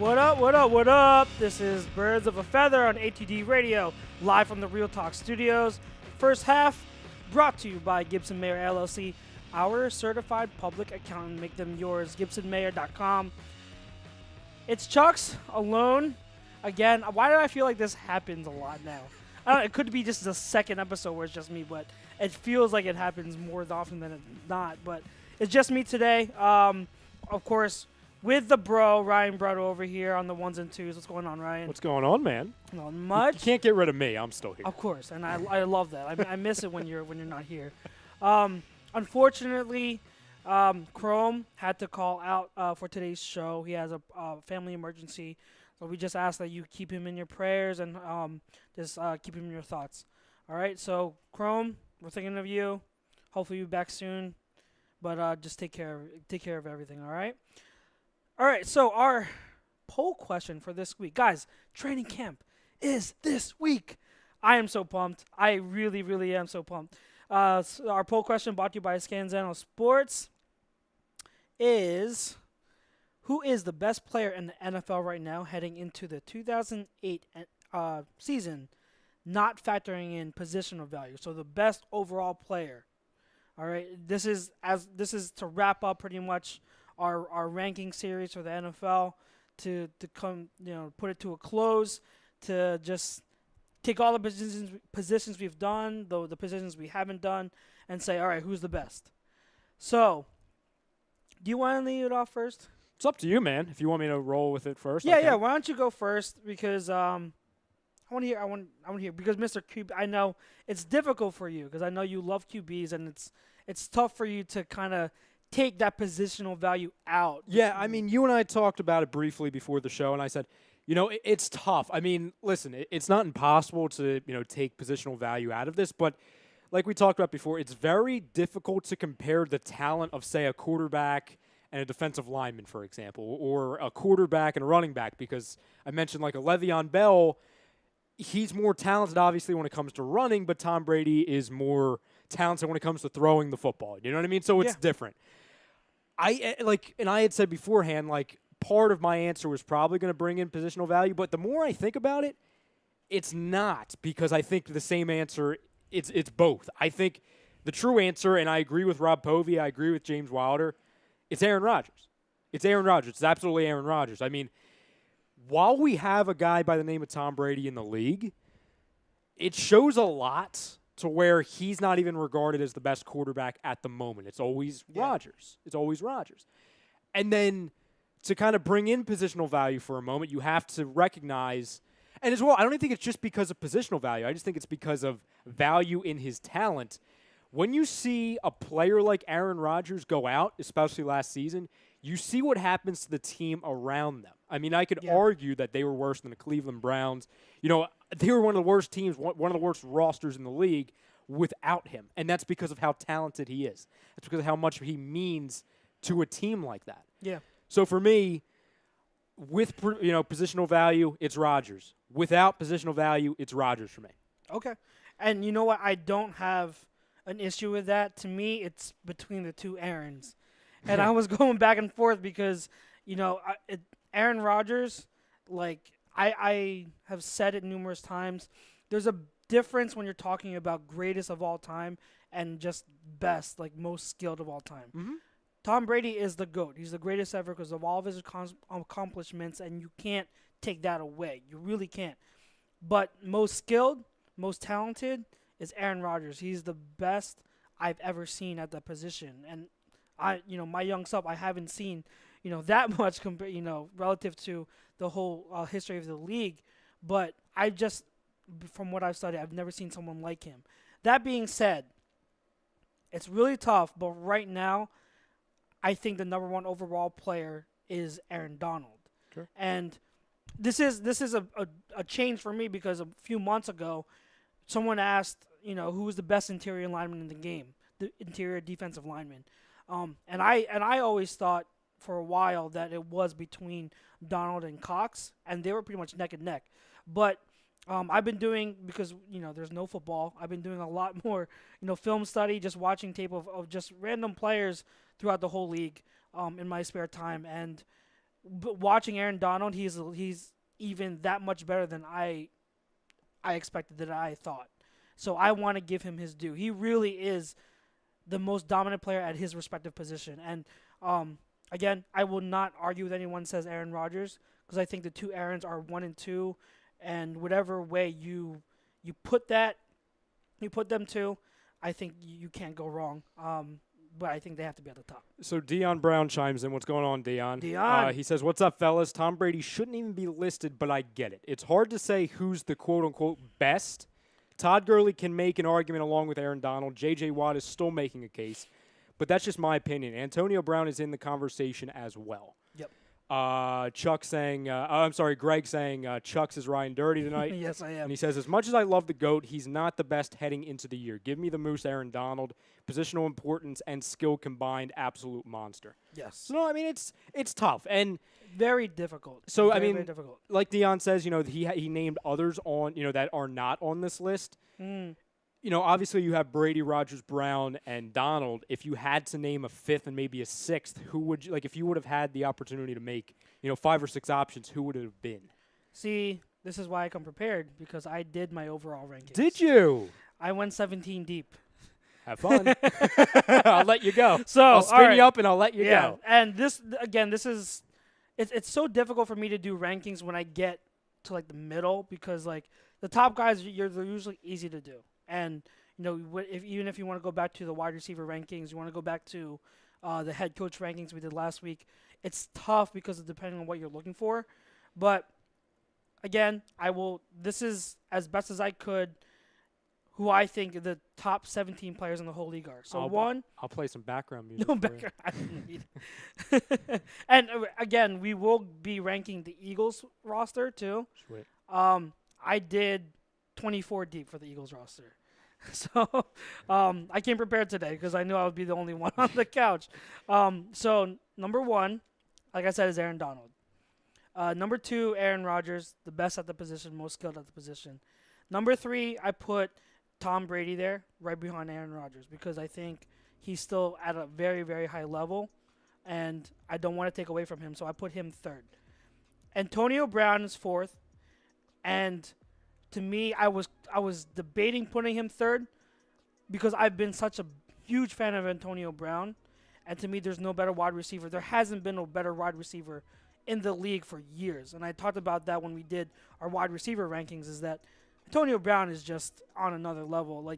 What up, what up, what up? This is Birds of a Feather on ATD Radio, live from the Real Talk Studios. First half brought to you by Gibson Mayer LLC, our certified public accountant. Make them yours, gibsonmayer.com. It's Chucks alone. Again, why do I feel like this happens a lot now? I don't know, it could be just the second episode where it's just me, but it feels like it happens more often than it's not. But it's just me today. Of course, with the bro, Ryan Brotto over here on the ones and twos. What's going on, Ryan? What's going on, man? Not much. You can't get rid of me. I'm still here. Of course, and I love that. I miss it when you're not here. Unfortunately, Chrome had to call out for today's show. He has a family emergency, so we just ask that you keep him in your prayers and just keep him in your thoughts. All right, so Chrome, we're thinking of you. Hopefully, you'll be back soon, but just take care of everything. All right. All right, so our poll question for this week. Guys, training camp is this week. I am so pumped. I really, really am so pumped. So our poll question brought to you by Scanzano Sports is, who is the best player in the NFL right now heading into the 2008 season, not factoring in positional value? So the best overall player. All right, this is to wrap up pretty much our ranking series for the NFL, to come, put it to a close, to just take all the positions we've done, the positions we haven't done, and say, all right, who's the best? So, do you want to lead it off first? It's up to you, man. If you want me to roll with it first. Yeah. Why don't you go first? Because I want to hear because Mr. QB, I know it's difficult for you because I know you love QBs and it's tough for you to kind of take that positional value out. Yeah, I mean, you and I talked about it briefly before the show, and I said, it's tough. I mean, listen, it's not impossible to, take positional value out of this, but like we talked about before, it's very difficult to compare the talent of, say, a quarterback and a defensive lineman, for example, or a quarterback and a running back, because I mentioned like a Le'Veon Bell, he's more talented, obviously, when it comes to running, but Tom Brady is more talented when it comes to throwing the football. You know what I mean? So it's different. I had said beforehand, part of my answer was probably going to bring in positional value, but the more I think about it, it's not, because I think the same answer, it's both. I think the true answer, and I agree with Rob Povey, I agree with James Wilder, it's Aaron Rodgers. It's Aaron Rodgers. It's absolutely Aaron Rodgers. I mean, while we have a guy by the name of Tom Brady in the league, it shows a lot to where he's not even regarded as the best quarterback at the moment. It's always Rodgers. It's always Rodgers. And then to kind of bring in positional value for a moment, you have to recognize, and as well, I don't even think it's just because of positional value. I just think it's because of value in his talent. When you see a player like Aaron Rodgers go out, especially last season, you see what happens to the team around them. I mean, I could argue that they were worse than the Cleveland Browns. They were one of the worst teams, one of the worst rosters in the league without him. And that's because of how talented he is. That's because of how much he means to a team like that. Yeah. So for me, with positional value, it's Rodgers. Without positional value, it's Rodgers for me. Okay. And you know what? I don't have an issue with that. To me, it's between the two Aarons. And I was going back and forth because, Aaron Rodgers, I have said it numerous times, there's a difference when you're talking about greatest of all time and just best, most skilled of all time. Mm-hmm. Tom Brady is the GOAT. He's the greatest ever because of all of his accomplishments, and you can't take that away. You really can't. But most skilled, most talented is Aaron Rodgers. He's the best I've ever seen at that position. And my young self, I haven't seen, that much relative to the whole history of the league. But I just, from what I've studied, I've never seen someone like him. That being said, it's really tough. But right now, I think the number one overall player is Aaron Donald. Sure. And this is a change for me because a few months ago, someone asked, who was the best interior lineman in the game, the interior defensive lineman. And I always thought for a while that it was between Donald and Cox, and they were pretty much neck and neck. But I've been doing, because there's no football, I've been doing a lot more film study, just watching tape of just random players throughout the whole league in my spare time. And But watching Aaron Donald, he's even that much better than I expected, that I thought. So I want to give him his due. He really is the most dominant player at his respective position. And again, I will not argue with anyone who says Aaron Rodgers, because I think the two Aarons are 1 and 2, and whatever way you put them to, I think you can't go wrong. But I think they have to be at the top. So Dion Brown chimes in. What's going on, Dion? Dion. He says, "What's up, fellas? Tom Brady shouldn't even be listed, but I get it. It's hard to say who's the quote-unquote best. Todd Gurley can make an argument along with Aaron Donald. J.J. Watt is still making a case, but that's just my opinion. Antonio Brown is in the conversation as well." Yep. Greg saying Chuck's is Ryan Dirty tonight. Yes, I am. And he says, "As much as I love the GOAT, he's not the best heading into the year. Give me the Moose Aaron Donald. Positional importance and skill combined, absolute monster." Yes. So, no, I mean, it's tough. And very difficult. so, very difficult. like Dion says, he named others on, that are not on this list. Obviously you have Brady, Rodgers, Brown, and Donald. If you had to name a fifth and maybe a sixth, who would you, if you would have had the opportunity to make, 5 or 6 options, who would it have been? See, this is why I come prepared, because I did my overall rankings. Did you? I went 17 deep. Have fun. I'll let you go. So I'll spin you up and I'll let you go. And this is it's so difficult for me to do rankings when I get to the middle, because the top guys they're usually easy to do. And even if you want to go back to the wide receiver rankings, you want to go back to the head coach rankings we did last week, it's tough because of depending on what you're looking for. But again, this is as best as I could who I think the top 17 players in the whole league are. So I'll play some background music. No background. I don't need it. And again, we will be ranking the Eagles roster too. Sweet. I did 24 deep for the Eagles roster. So I came prepared today because I knew I would be the only one on the couch. So number 1, like I said, is Aaron Donald. Number 2, Aaron Rodgers, the best at the position, most skilled at the position. Number 3, I put Tom Brady there, right behind Aaron Rodgers, because I think he's still at a very, very high level, and I don't want to take away from him, so I put him 3rd. Antonio Brown is 4th, and to me, I was debating putting him 3rd because I've been such a huge fan of Antonio Brown, and to me, there's no better wide receiver. There hasn't been a better wide receiver in the league for years, and I talked about that when we did our wide receiver rankings, is that Antonio Brown is just on another level.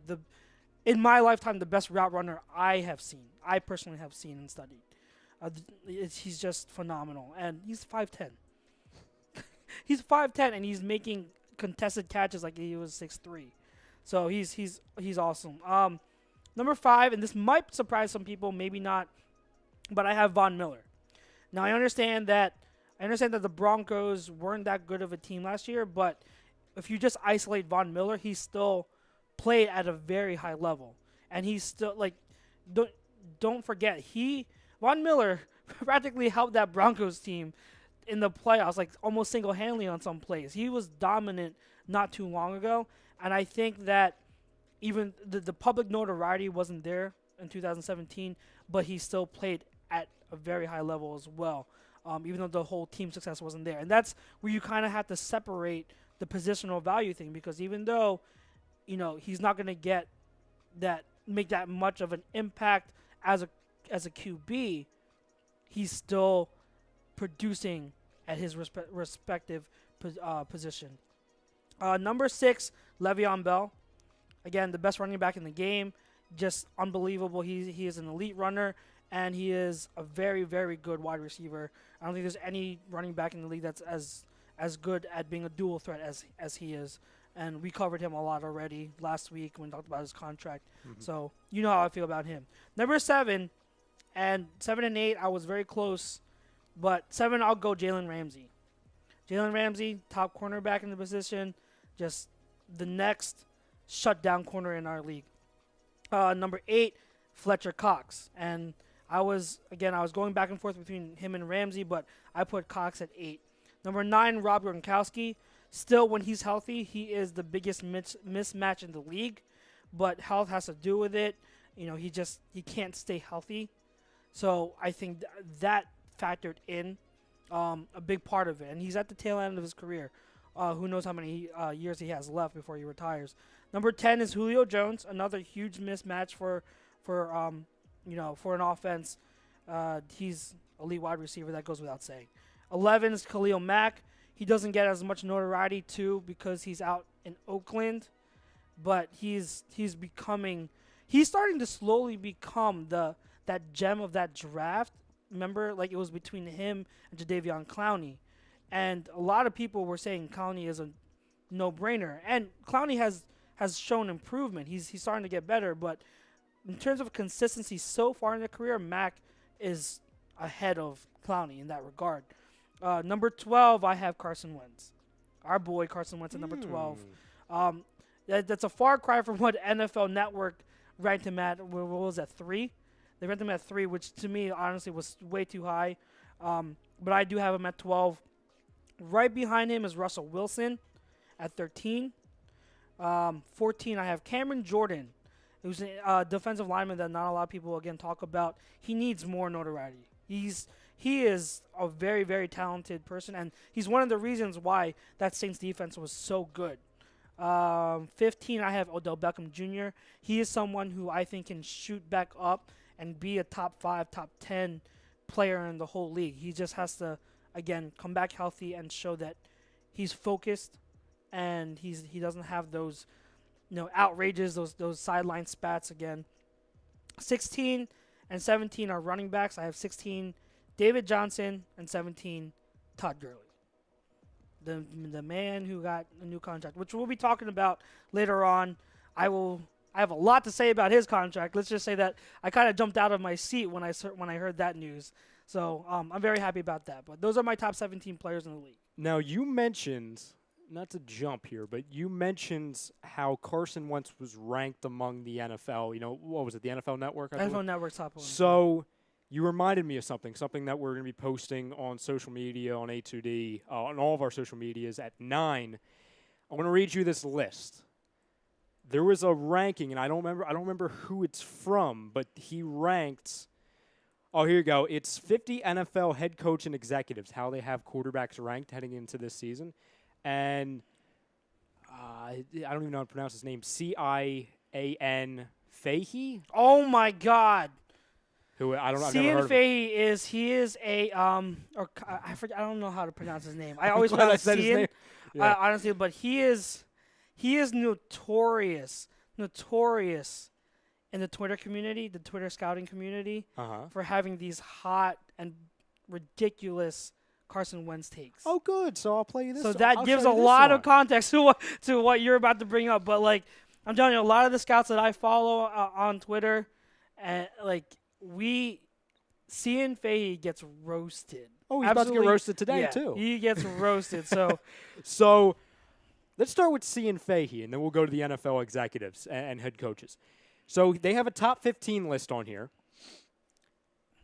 In my lifetime, the best route runner I personally have seen and studied. He's just phenomenal, and he's 5'10". He's 5'10", and he's making contested catches like he was 6'3". So he's awesome. Number 5, and this might surprise some people, maybe not, but I have Von Miller. Now I understand that the Broncos weren't that good of a team last year, but if you just isolate Von Miller, he still played at a very high level, and he's still don't forget Von Miller practically helped that Broncos team in the playoffs, almost single-handedly on some plays. He was dominant not too long ago, and I think that even the public notoriety wasn't there in 2017, but he still played at a very high level as well, even though the whole team success wasn't there. And that's where you kind of have to separate the positional value thing, because even though, he's not going to make that much of an impact as a QB, he's still producing at his respective position. Number 6, Le'Veon Bell. Again, the best running back in the game. Just unbelievable. He is an elite runner, and he is a very, very good wide receiver. I don't think there's any running back in the league that's as good at being a dual threat as he is. And we covered him a lot already last week when we talked about his contract. Mm-hmm. So you know how I feel about him. Number 7, and 7 and 8, I was very close. But 7, I'll go Jalen Ramsey. Jalen Ramsey, top cornerback in the position, just the next shutdown corner in our league. Number 8, Fletcher Cox. And I was going back and forth between him and Ramsey, but I put Cox at 8. Number 9, Rob Gronkowski. Still, when he's healthy, he is the biggest mismatch in the league, but health has to do with it. He can't stay healthy. So I think that factored in a big part of it, and he's at the tail end of his career. Who knows how many years he has left before he retires. Number 10 is Julio Jones, another huge mismatch for for an offense. He's elite wide receiver. That goes without saying. 11 is Khalil Mack. He doesn't get as much notoriety too because he's out in Oakland, but he's starting to slowly become that gem of that draft. Remember, like it was between him and Jadeveon Clowney, and a lot of people were saying Clowney is a no-brainer, and Clowney has shown improvement. He's starting to get better, but in terms of consistency so far in their career, Mack is ahead of Clowney in that regard. Number 12, I have Carson Wentz. Our boy Carson Wentz at number 12. That's a far cry from what NFL Network ranked him at. What was that, 3? They ranked him at 3, which to me, honestly, was way too high. But I do have him at 12. Right behind him is Russell Wilson at 13. 14, I have Cameron Jordan, who's a defensive lineman that not a lot of people, again, talk about. He needs more notoriety. He is a very, very talented person, and he's one of the reasons why that Saints defense was so good. 15, I have Odell Beckham Jr. He is someone who I think can shoot back up and be a top 5, top 10 player in the whole league. He just has to, again, come back healthy and show that he's focused and he doesn't have those outrages, those sideline spats again. 16 and 17 are running backs. I have 16 David Johnson and 17 Todd Gurley. The man who got a new contract, which we'll be talking about later on. I have a lot to say about his contract. Let's just say that I kind of jumped out of my seat when I heard that news. So I'm very happy about that. But those are my top 17 players in the league. Now, you mentioned, not to jump here, but you mentioned how Carson Wentz was ranked among the NFL. What was it, the NFL Network? NFL Network's top one. So you reminded me of something that we're going to be posting on social media, on A2D, on all of our social medias at 9. I want to read you this list. There was a ranking, and I don't remember who it's from, but he ranked. Oh, here you go. It's 50 NFL head coach and executives, how they have quarterbacks ranked heading into this season. And I don't even know how to pronounce his name. Cian Fahey? Oh, my God. Who I don't know. Cian Fahey is a I forget. I don't know how to pronounce his name. I always pronounce Cian, honestly, but he is notorious in the Twitter community, the Twitter scouting community, for having these hot and ridiculous Carson Wentz takes. Oh, good. So I'll play you this. So that gives a lot of context to what you're about to bring up. But like I'm telling you, a lot of the scouts that I follow on Twitter, and Cian Fahey gets roasted. Oh, he's about to get roasted today too. He gets roasted. So let's start with Cian Fahey, and then we'll go to the NFL executives and head coaches. So they have a top 15 list on here.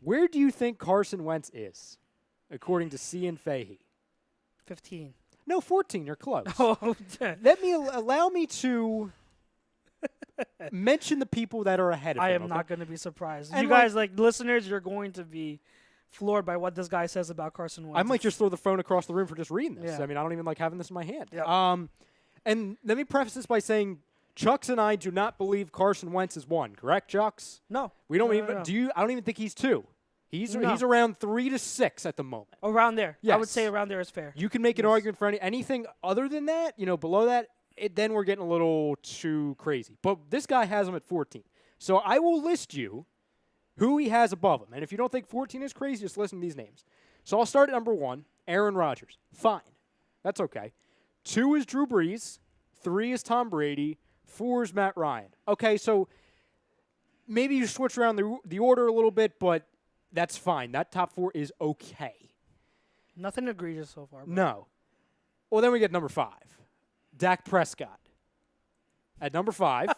Where do you think Carson Wentz is, according to Cian Fahey? 15. No, 14. You're close. Oh, allow me to mention the people that are ahead of him. I am not going to be surprised. And you guys, listeners, you're going to be floored by what this guy says about Carson Wentz. I might just throw the phone across the room for just reading this. Yeah. I mean, I don't even like having this in my hand. Yep. And let me preface this by saying Chucks and I do not believe Carson Wentz is 1. Correct, Chucks? No. We don't even. Do you? I don't even think he's 2. He's around 3 to 6 at the moment. Around there. Yes. I would say around there is fair. You can make an argument for anything other than that, below that, then we're getting a little too crazy. But this guy has him at 14. So I will list you who he has above him. And if you don't think 14 is crazy, just listen to these names. So I'll start at number 1, Aaron Rodgers. Fine. That's okay. 2 is Drew Brees. 3 is Tom Brady. 4 is Matt Ryan. Okay, so maybe you switch around the order a little bit, but that's fine. That top 4 is okay. Nothing egregious so far. No. Well, then we get number 5. Dak Prescott. At number 5.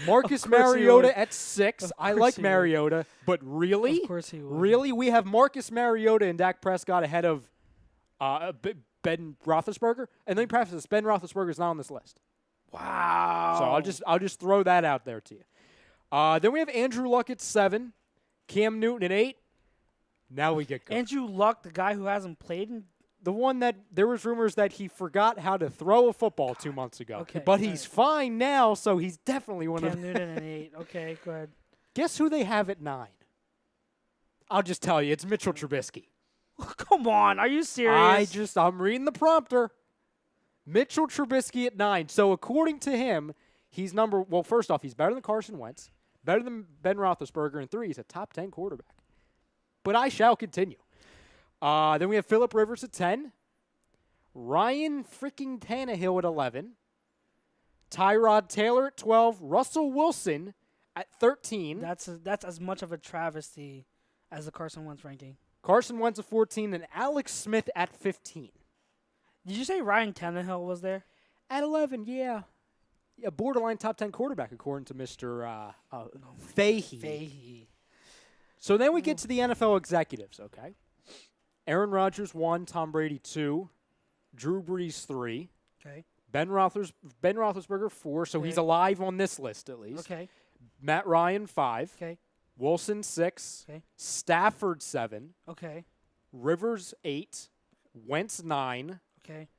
Marcus Mariota at 6. I like Mariota, but really? Of course he would. Really? We have Marcus Mariota and Dak Prescott ahead of Ben Roethlisberger? And let me preface this. Ben Roethlisberger is not on this list. Wow. So I'll just throw that out there to you. Then we have Andrew Luck at 7. Cam Newton at 8. Now we get good. Andrew Luck, the guy who hasn't played in. The one that there was rumors that he forgot how to throw a football 2 months ago. Okay, But he's fine now, so he's definitely one Cam of Newton at 8. Okay, go ahead. Guess who they have at 9? I'll just tell you, it's Mitchell Trubisky. Come on, are you serious? I'm reading the prompter. Mitchell Trubisky at 9. So according to him, he's first off, he's better than Carson Wentz, better than Ben Roethlisberger, and 3, he's a top 10 quarterback. But I shall continue. Then we have Phillip Rivers at 10. Ryan freaking Tannehill at 11. Tyrod Taylor at 12. Russell Wilson at 13. That's as much of a travesty as the Carson Wentz ranking. Carson Wentz at 14. And Alex Smith at 15. Did you say Ryan Tannehill was there? At 11, yeah. A borderline top 10 quarterback, according to Mr. Fahey. Fahey. So then we get to the NFL executives, okay? Aaron Rodgers 1, Tom Brady 2, Drew Brees 3, Okay. Ben Roethlisberger 4, so he's alive on this list at least. Okay. Matt Ryan 5, Okay. Wilson 6, Okay. Stafford 7, Okay. Rivers 8, Wentz 9, Okay.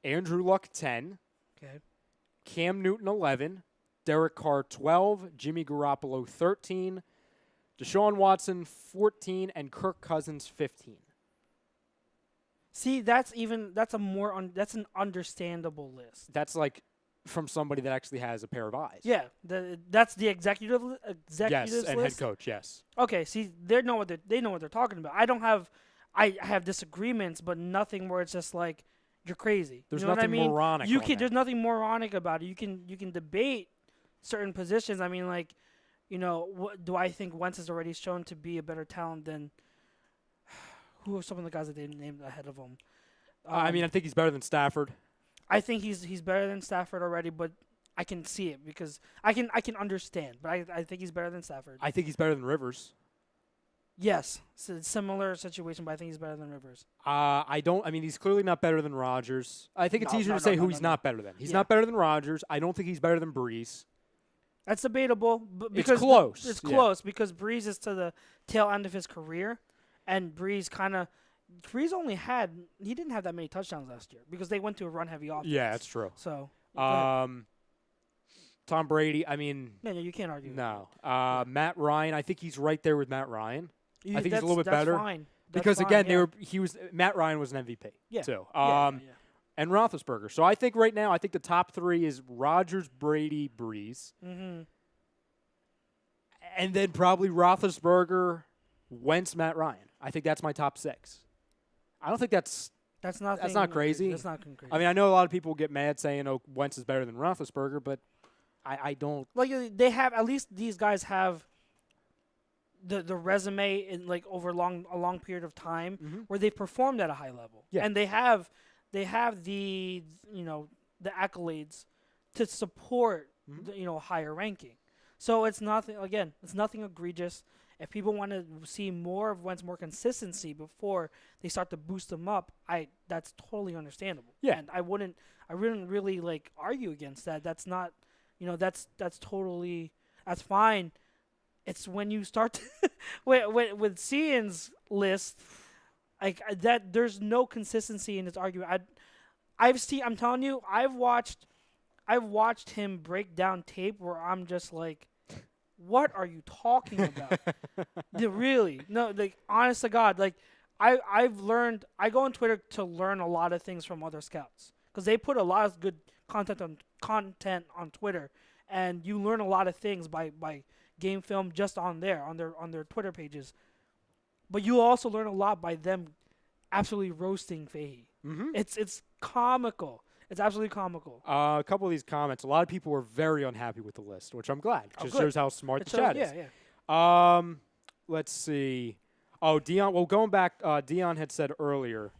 Andrew Luck 10, Okay. Cam Newton 11, Derek Carr 12, Jimmy Garoppolo 13, Deshaun Watson 14, and Kirk Cousins 15. See, that's an understandable list. That's like from somebody that actually has a pair of eyes. Yeah, that's the executives Yes, and list. head coach, yes. Okay, see, they know what they're talking about. I have disagreements, but nothing where it's just like you're crazy. There's you know nothing what I mean? moronic on there. There's nothing moronic about it. You can debate certain positions. I mean, like, do I think Wentz has already shown to be a better talent than who are some of the guys that they named ahead of him? I think he's better than Stafford. I think he's better than Stafford already, but I can see it because I can understand. But I think he's better than Stafford. I think he's better than Rivers. Yes, it's a similar situation, but I think he's better than Rivers. He's clearly not better than Rodgers. I think it's easier to say who he's not better than. He's not better than Rodgers. I don't think he's better than Breeze. That's debatable. Because it's close. It's close because Breeze is to the tail end of his career, and Breeze he didn't have that many touchdowns last year because they went to a run-heavy offense. Yeah, that's true. So, Tom Brady, no, you can't argue. No. Matt Ryan, I think he's right there with Matt Ryan. I think he's a little bit better. Fine. Because again, Matt Ryan was an MVP too. And Roethlisberger. So I think right now, the top 3 is Rodgers, Brady, Breeze. Mm-hmm. And then probably Roethlisberger, Wentz, Matt Ryan. I think that's my top 6. I don't think that's not crazy. That's not crazy. I know a lot of people get mad saying, "Oh, Wentz is better than Roethlisberger," but I don't. Like they have at least these guys have the resume in like over a long period of time where they've performed at a high level, and they have the the accolades to support the higher ranking. So it's nothing egregious. If people want to see more of Wentz, more consistency before they start to boost him up, that's totally understandable. Yeah. And I wouldn't really like argue against that. That's not, that's fine. It's when you start to with Cian's list, like that, there's no consistency in his argument. I'm telling you, I've watched him break down tape where I'm just like, what are you talking about? Really? No, like, honest to God, like, I've learned, I go on Twitter to learn a lot of things from other scouts because they put a lot of good content on Twitter, and you learn a lot of things by game film just on their Twitter pages. But you also learn a lot by them absolutely roasting Fahey. Mm-hmm. It's comical. It's absolutely comical. A couple of these comments, a lot of people were very unhappy with the list, which I'm glad. It just shows how smart the chat is. Yeah. Let's see. Oh, Dion. Well, going back, Dion had said earlier,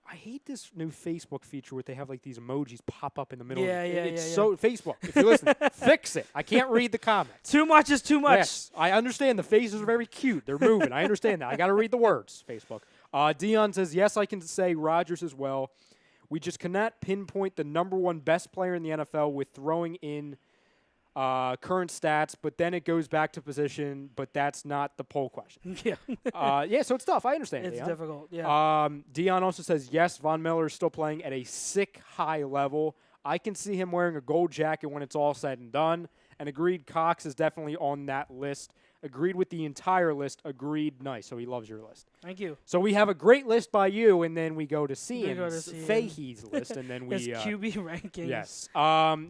I hate this new Facebook feature where they have like these emojis pop up in the middle. It's so Facebook. If you listen, fix it. I can't read the comments. Too much is too much. Yes, I understand. The faces are very cute. They're moving. I understand that. I got to read the words. Facebook. Dion says, yes, I can say Rodgers as well. We just cannot pinpoint the number one best player in the NFL with throwing in current stats, but then it goes back to position, but that's not the poll question. Yeah. Yeah, so it's tough. I understand, It's Dion. difficult. Yeah. Dion also says, yes, Von Miller is still playing at a sick high level. I can see him wearing a gold jacket when it's all said and done. And agreed, Cox is definitely on that list. Agreed with the entire list. Agreed, nice. So he loves your list. Thank you. So we have a great list by you, and then we go to We go to Cian's, Cian. Fahey's list, and then we... His QB rankings. Yes.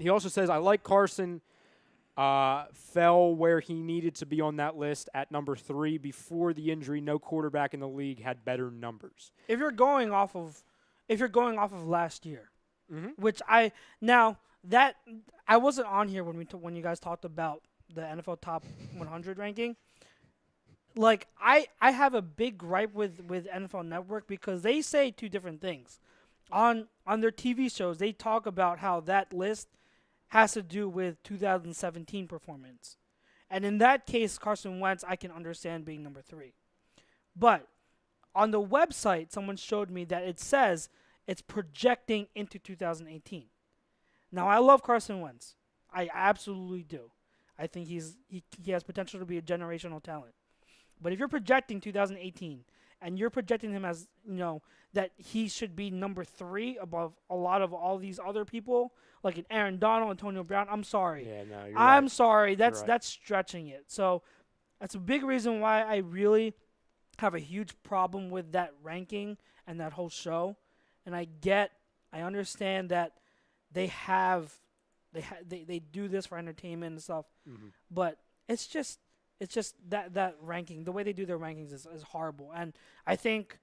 He also says, I like Carson. Fell where he needed to be on that list at number 3. Before the injury, no quarterback in the league had better numbers. If you're going off of last year, Mm-hmm. which I wasn't on here when you guys talked about the NFL top 100 ranking. Like I have a big gripe with NFL Network because they say two different things. On their TV shows, they talk about how that list has to do with 2017 performance. And in that case, Carson Wentz, I can understand being number 3. But on the website, someone showed me that it says it's projecting into 2018. Now, I love Carson Wentz. I absolutely do. I think he has potential to be a generational talent. But if you're projecting 2018 and you're projecting him as, that he should be number 3 above a lot of all these other people, like an Aaron Donald, Antonio Brown, I'm sorry. Yeah, no, you're I'm right. sorry. That's right. that's stretching it. So that's a big reason why I really have a huge problem with that ranking and that whole show. And I understand that they do this for entertainment and stuff, Mm-hmm. but it's just that ranking, the way they do their rankings is horrible. And I think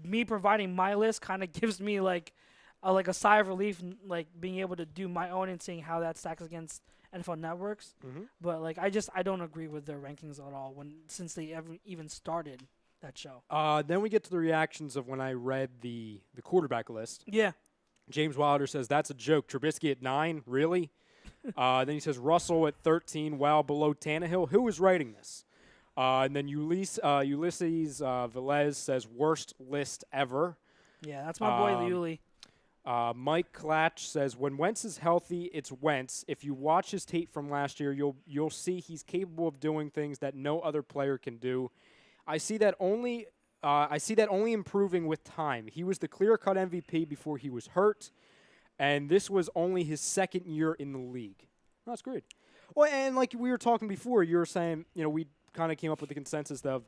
me providing my list kind of gives me like a sigh of relief, like being able to do my own and seeing how that stacks against NFL Networks. Mm-hmm. But like I don't agree with their rankings at all since they even started that show. Then we get to the reactions of when I read the quarterback list. Yeah. James Wilder says, that's a joke. Trubisky at 9? Really? Then he says, Russell at 13, well below Tannehill. Who is writing this? And then Ulysses Velez says, worst list ever. Yeah, that's my boy, Yuli. Mike Klatch says, when Wentz is healthy, it's Wentz. If you watch his tape from last year, you'll see he's capable of doing things that no other player can do. I see that only improving with time. He was the clear-cut MVP before he was hurt, and this was only his second year in the league. That's great. Well, and like we were talking before, you were saying, we kind of came up with the consensus of,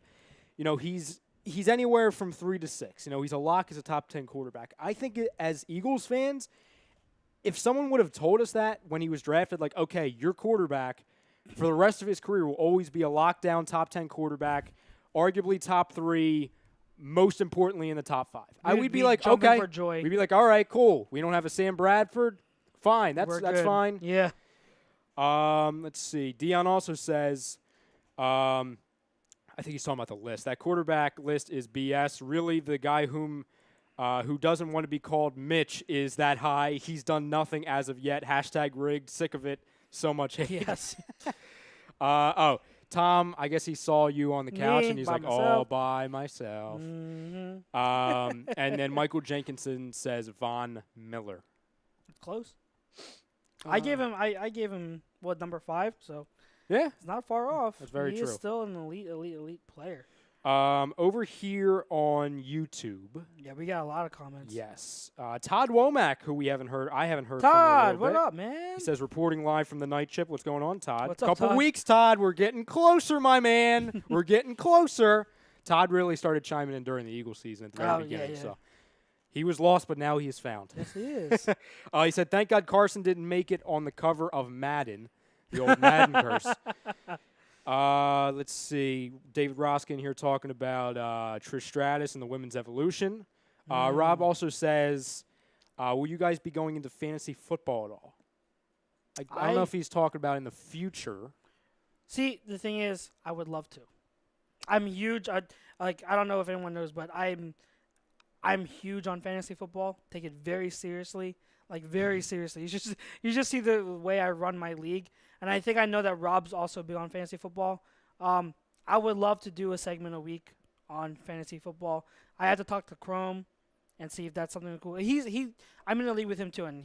he's anywhere from 3 to 6. He's a lock as a top 10 quarterback. I think as Eagles fans, if someone would have told us that when he was drafted, like, okay, your quarterback for the rest of his career will always be a lockdown top 10 quarterback, arguably top 3, most importantly in the top 5. We'd be like, okay. For joy. We'd be like, all right, cool. We don't have a Sam Bradford. Fine. That's good. fine. Yeah. Let's see. Dion also says, I think he's talking about the list. That quarterback list is BS. Really, the guy who doesn't want to be called Mitch is that high. He's done nothing as of yet. # rigged. Sick of it. So much hate. Yes. Tom, I guess he saw you on the couch, Me, and he's by like, myself. all by myself. Mm-hmm. And then Michael Jenkinson says Von Miller. Close. I gave him what, number 5, so Yeah. it's not far off. That's very he true. is still an elite player. Over here on YouTube. Yeah, we got a lot of comments. Yes. Todd Womack, who I haven't heard Todd, from in a little what bit. up, man? He says, reporting live from the night shift. What's going on, Todd? What's up, Couple Todd? weeks, Todd. We're getting closer, my man. We're getting closer. Todd really started chiming in during the Eagles season at the very beginning. Yeah. So he was lost, but now he is found. Yes, he is. He said, thank God Carson didn't make it on the cover of Madden, the old Madden curse. Let's see. David Roskin here talking about Trish Stratus and the women's evolution. Rob also says, will you guys be going into fantasy football at all? I don't know if he's talking about in the future. See, the thing is, I would love to. I'm huge. I don't know if anyone knows, but I'm huge on fantasy football. Take it very seriously, very seriously. You just see the way I run my league, and I think I know that Rob's also big on fantasy football. I would love to do a segment a week on fantasy football. I had to talk to Chrome and see if that's something cool. I'm in a league with him too, and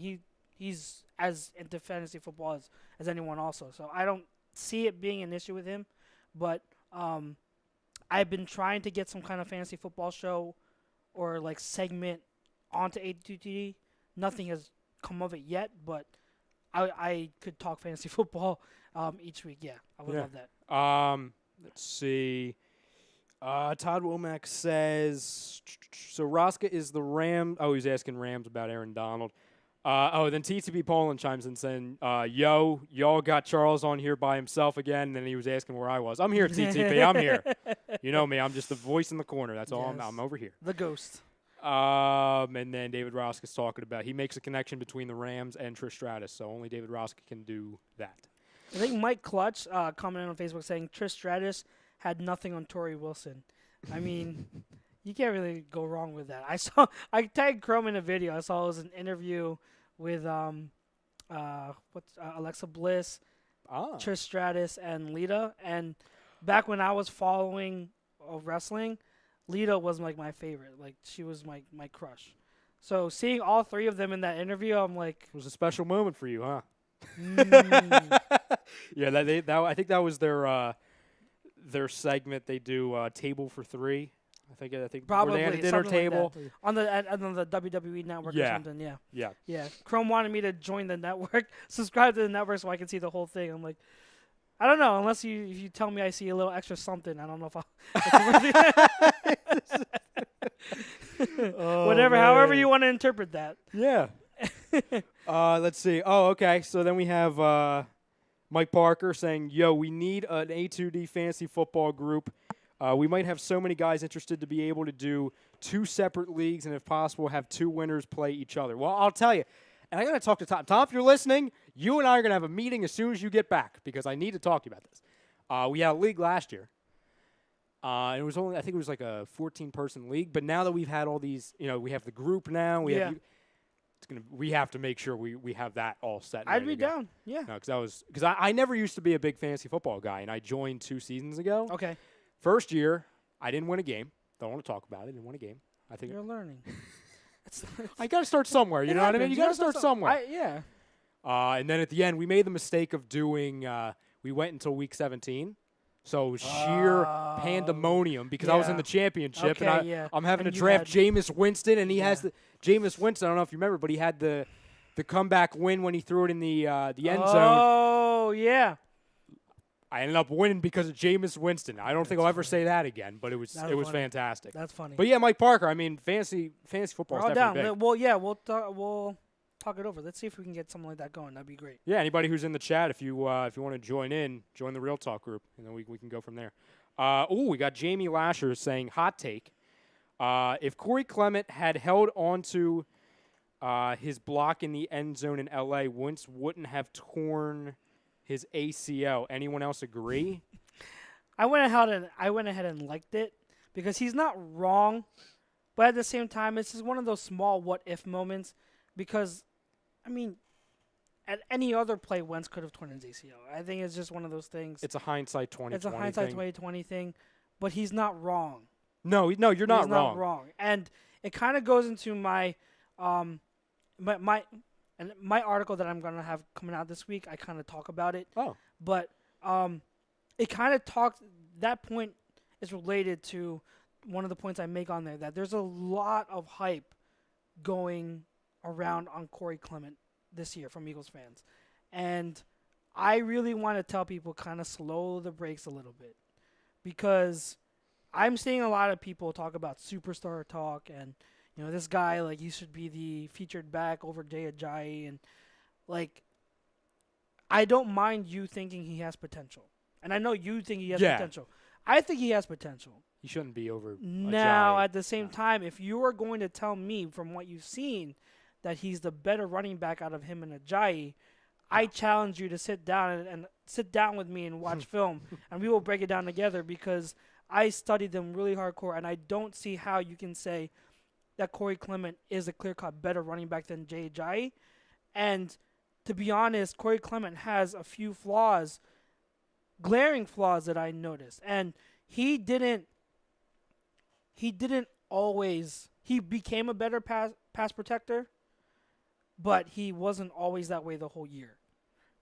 he's as into fantasy football as anyone also. So I don't see it being an issue with him. But I've been trying to get some kind of fantasy football show or like segment onto 82TD. Nothing has come of it yet, but I could talk fantasy football each week. Yeah, I would love that. Let's see. Todd Womack says, so Roska is the Ram. Oh, he's asking Rams about Aaron Donald. Then TTP Poland chimes in saying, y'all got Charles on here by himself again. And then he was asking where I was. I'm here, TTP. I'm here. You know me. I'm just the voice in the corner. That's all. I'm over here. The ghost. And then David Roska's talking about he makes a connection between the Rams and Trish Stratus. So only David Roska can do that. I think Mike Clutch commented on Facebook saying Trish Stratus had nothing on Torrey Wilson. I mean, you can't really go wrong with that. I tagged Chrome in a video. I saw it was an interview with Alexa Bliss, Trish Stratus, and Lita. And back when I was following wrestling, Lita was like my favorite. Like she was my crush. So seeing all three of them in that interview, I'm like, it was a special moment for you, huh? Yeah, I think that was their segment. They do table for three. I think probably they had a dinner table like on the WWE network or something. Yeah. Chrome wanted me to join the network, subscribe to the network, so I can see the whole thing. I'm like, I don't know, unless if you tell me I see a little extra something, I don't know if I'll. Whatever, however you want to interpret that. Yeah. Let's see. Oh, okay. So then we have Mike Parker saying, "Yo, we need an A2D fantasy football group. We might have so many guys interested to be able to do 2 separate leagues, and if possible, have 2 winners play each other." Well, I'll tell you, and I got to talk to Tom. Tom, if you're listening, you and I are going to have a meeting as soon as you get back because I need to talk to you about this. We had a league last year. It was I think it was like a 14-person league, but now that we've had all these, we have the group now. We have to make sure we have that all set. I'd be down. Yeah. No, because I never used to be a big fantasy football guy, and I joined 2 seasons ago. Okay. First year, I didn't win a game. Don't want to talk about it. I didn't win a game. I think you're learning. I got to start somewhere. You know what I mean? You got to start somewhere. Yeah. And then at the end, we made the mistake of doing. We went until week 17. So it was sheer pandemonium because I was in the championship and I'm having to draft Jameis Winston, and he has the Jameis Winston. I don't know if you remember, but he had the comeback win when he threw it in the end zone. Oh yeah. I ended up winning because of Jameis Winston. I don't think I'll ever say that again, but it was fantastic. That's funny. But yeah, Mike Parker. I mean, fantasy football is definitely big. Well, yeah, we'll talk it over. Let's see if we can get something like that going. That'd be great. Yeah, anybody who's in the chat, if you want to join the Real Talk group, and then we can go from there. We got Jamie Lasher saying, hot take. If Corey Clement had held onto his block in the end zone in L.A., Wentz wouldn't have torn his ACL. Anyone else agree? I went ahead and liked it because he's not wrong, but at the same time, it's just one of those small what-if moments because, I mean, at any other play, Wentz could have torn his ACL. I think it's just one of those things. It's a hindsight 2020 It's a hindsight 2020 thing, but he's not wrong. No, you're not wrong. He's not wrong. And it kind of goes into my my article that I'm going to have coming out this week. I kind of talk about it. Oh. But it kind of talks, that point is related to one of the points I make on there, that there's a lot of hype going around on Corey Clement this year from Eagles fans. And I really want to tell people kind of slow the brakes a little bit because I'm seeing a lot of people talk about superstar talk and, this guy, like, he should be the featured back over Jay Ajayi. And, like, I don't mind you thinking he has potential. And I know you think he has potential. I think he has potential. He shouldn't be over Now, Ajayi. at the same time, if you are going to tell me from what you've seen that he's the better running back out of him and Ajayi, I challenge you to sit down and sit down with me and watch film, and we will break it down together because I studied them really hardcore, and I don't see how you can say that Corey Clement is a clear-cut better running back than Jay Ajayi. And to be honest, Corey Clement has a few flaws, glaring flaws that I noticed. And he became a better pass protector, but he wasn't always that way the whole year.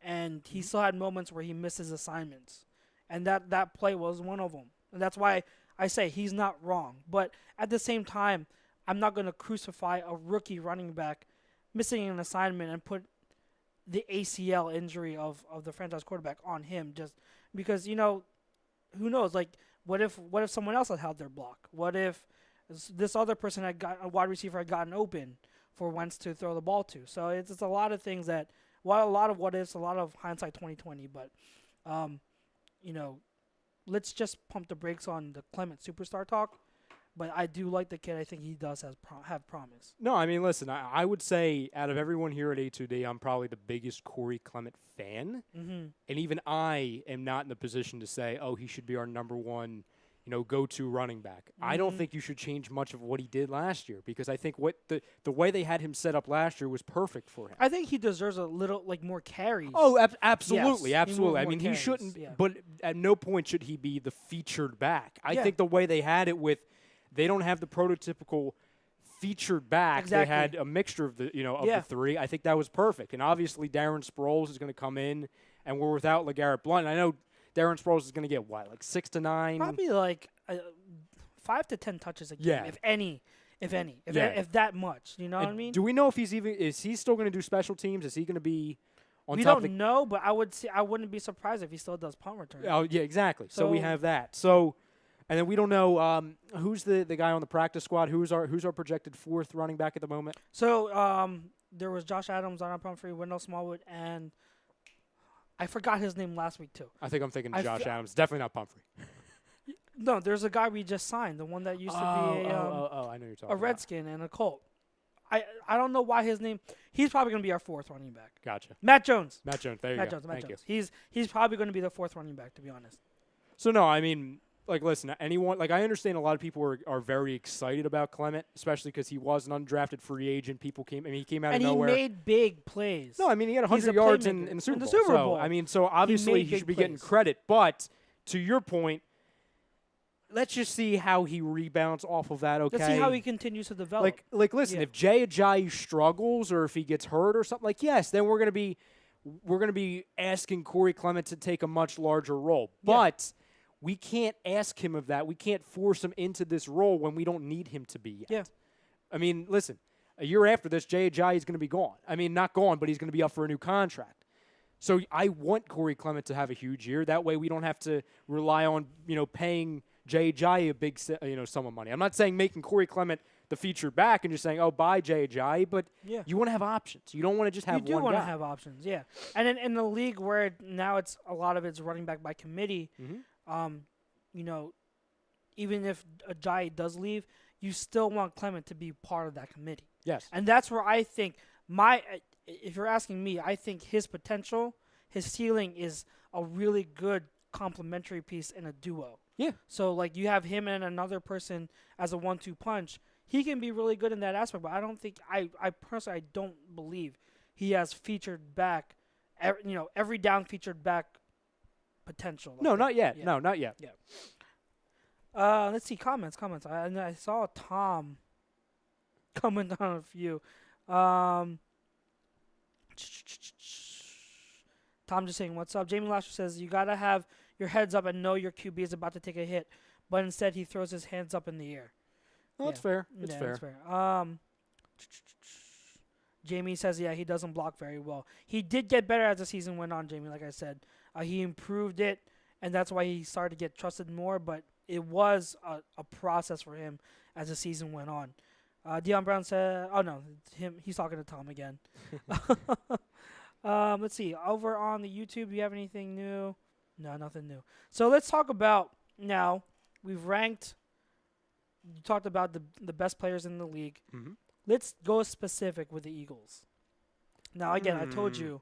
And he still had moments where he missed his assignments. And that play was one of them. And that's why I say he's not wrong. But at the same time, I'm not going to crucify a rookie running back missing an assignment and put the ACL injury of the franchise quarterback on him just because, who knows? Like, what if someone else had held their block? What if this other person a wide receiver had gotten open for Wentz to throw the ball to? So it's a lot of things a lot of what ifs, a lot of hindsight 2020. But, let's just pump the brakes on the Clement superstar talk. But I do like the kid. I think he does have promise. No, I mean, listen, I would say out of everyone here at A2D, I'm probably the biggest Corey Clement fan. Mm-hmm. And even I am not in the position to say, oh, he should be our number one, go-to running back. Mm-hmm. I don't think you should change much of what he did last year because I think what the way they had him set up last year was perfect for him. I think he deserves a little, more carries. Oh, absolutely, Yes, absolutely. I mean, carries, he shouldn't, yeah. but at no point should he be the featured back. I Yeah. think the way they had it they don't have the prototypical featured back. Exactly. They had a mixture of the Yeah. the three. I think that was perfect. And obviously Darren Sproles is going to come in, and we're without LeGarrette Blount. I know Darren Sproles is going to get like 6 to 9. Probably 5 to 10 touches a game, Yeah. if any, if Yeah. that much. You know what I And mean? do we know if is he still going to do special teams? Is he going to be on We top don't of the know, but I wouldn't be surprised if he still does punt return. Oh, yeah, exactly. So we So- have that. So, and then we don't know who's the guy on the practice squad. Who's our projected fourth running back at the moment? So there was Josh Adams, Donald Pumphrey, Wendell Smallwood, and I forgot his name last week too. I think I'm thinking I Josh fe- Adams. Definitely not Pumphrey. No, there's a guy we just signed, the one that used to be I know you're talking a Redskin and a Colt. I don't know why his name. He's probably going to be our fourth running back. Gotcha. Matt Jones. Matt Jones. There you Matt go. Jones. Matt Thank Jones. He's probably going to be the fourth running back, to be honest. So no, I mean, like, listen, anyone, like, I understand a lot of people are very excited about Clement, especially because he was an undrafted free agent. He came out And of nowhere. he made big plays. No, I mean, he had He's 100 a yards playmaker in the Super in the Bowl. Super So, Bowl. I mean, so obviously made he big should be getting plays. credit. But to your point, let's just see how he rebounds off of that, okay? Let's see how he continues to develop. Listen, Yeah. if Jay Ajayi struggles or if he gets hurt or something, like, yes, then we're gonna be asking Corey Clement to take a much larger role. Yeah. But we can't ask him of that. We can't force him into this role when we don't need him to be yet. Yeah. I mean, listen, a year after this, Jay Ajayi is going to be gone. I mean, not gone, but he's going to be up for a new contract. So I want Corey Clement to have a huge year. That way we don't have to rely on, paying Jay Ajayi a big, sum of money. I'm not saying making Corey Clement the featured back and just saying, oh, buy Jay Ajayi, but Yeah. you want to have options. You don't want to just have you do one want to guy. have options, yeah. And in the league where now it's a lot of it's running back by committee, Mhm. Even if Ajayi does leave, you still want Clement to be part of that committee. Yes. And that's where I think if you're asking me, I think his potential, his ceiling is a really good complementary piece in a duo. Yeah. So like you have him and another person as a 1-2 punch. He can be really good in that aspect, but I don't think I personally I don't believe he has featured back, every down featured back potential. like No, that. not yet. Yeah. No, not yet. Let's see comments. I saw Tom comment on a few. Tom just saying, "What's up?" Jamie Lasher says, "You gotta have your heads up and know your QB is about to take a hit, but instead he throws his hands up in the air." No, that's fair. It's fair. That's fair. Jamie says, "Yeah, he doesn't block very well. He did get better as the season went on." Jamie, like I said, he improved it, and that's why he started to get trusted more. But it was a process for him as the season went on. Deion Brown said, "Oh no, he's talking to Tom again." Let's see. Over on the YouTube, do you have anything new? No, nothing new. So let's talk about now. We've ranked. You talked about the best players in the league. Mhm. Let's go specific with the Eagles. Now again, I told you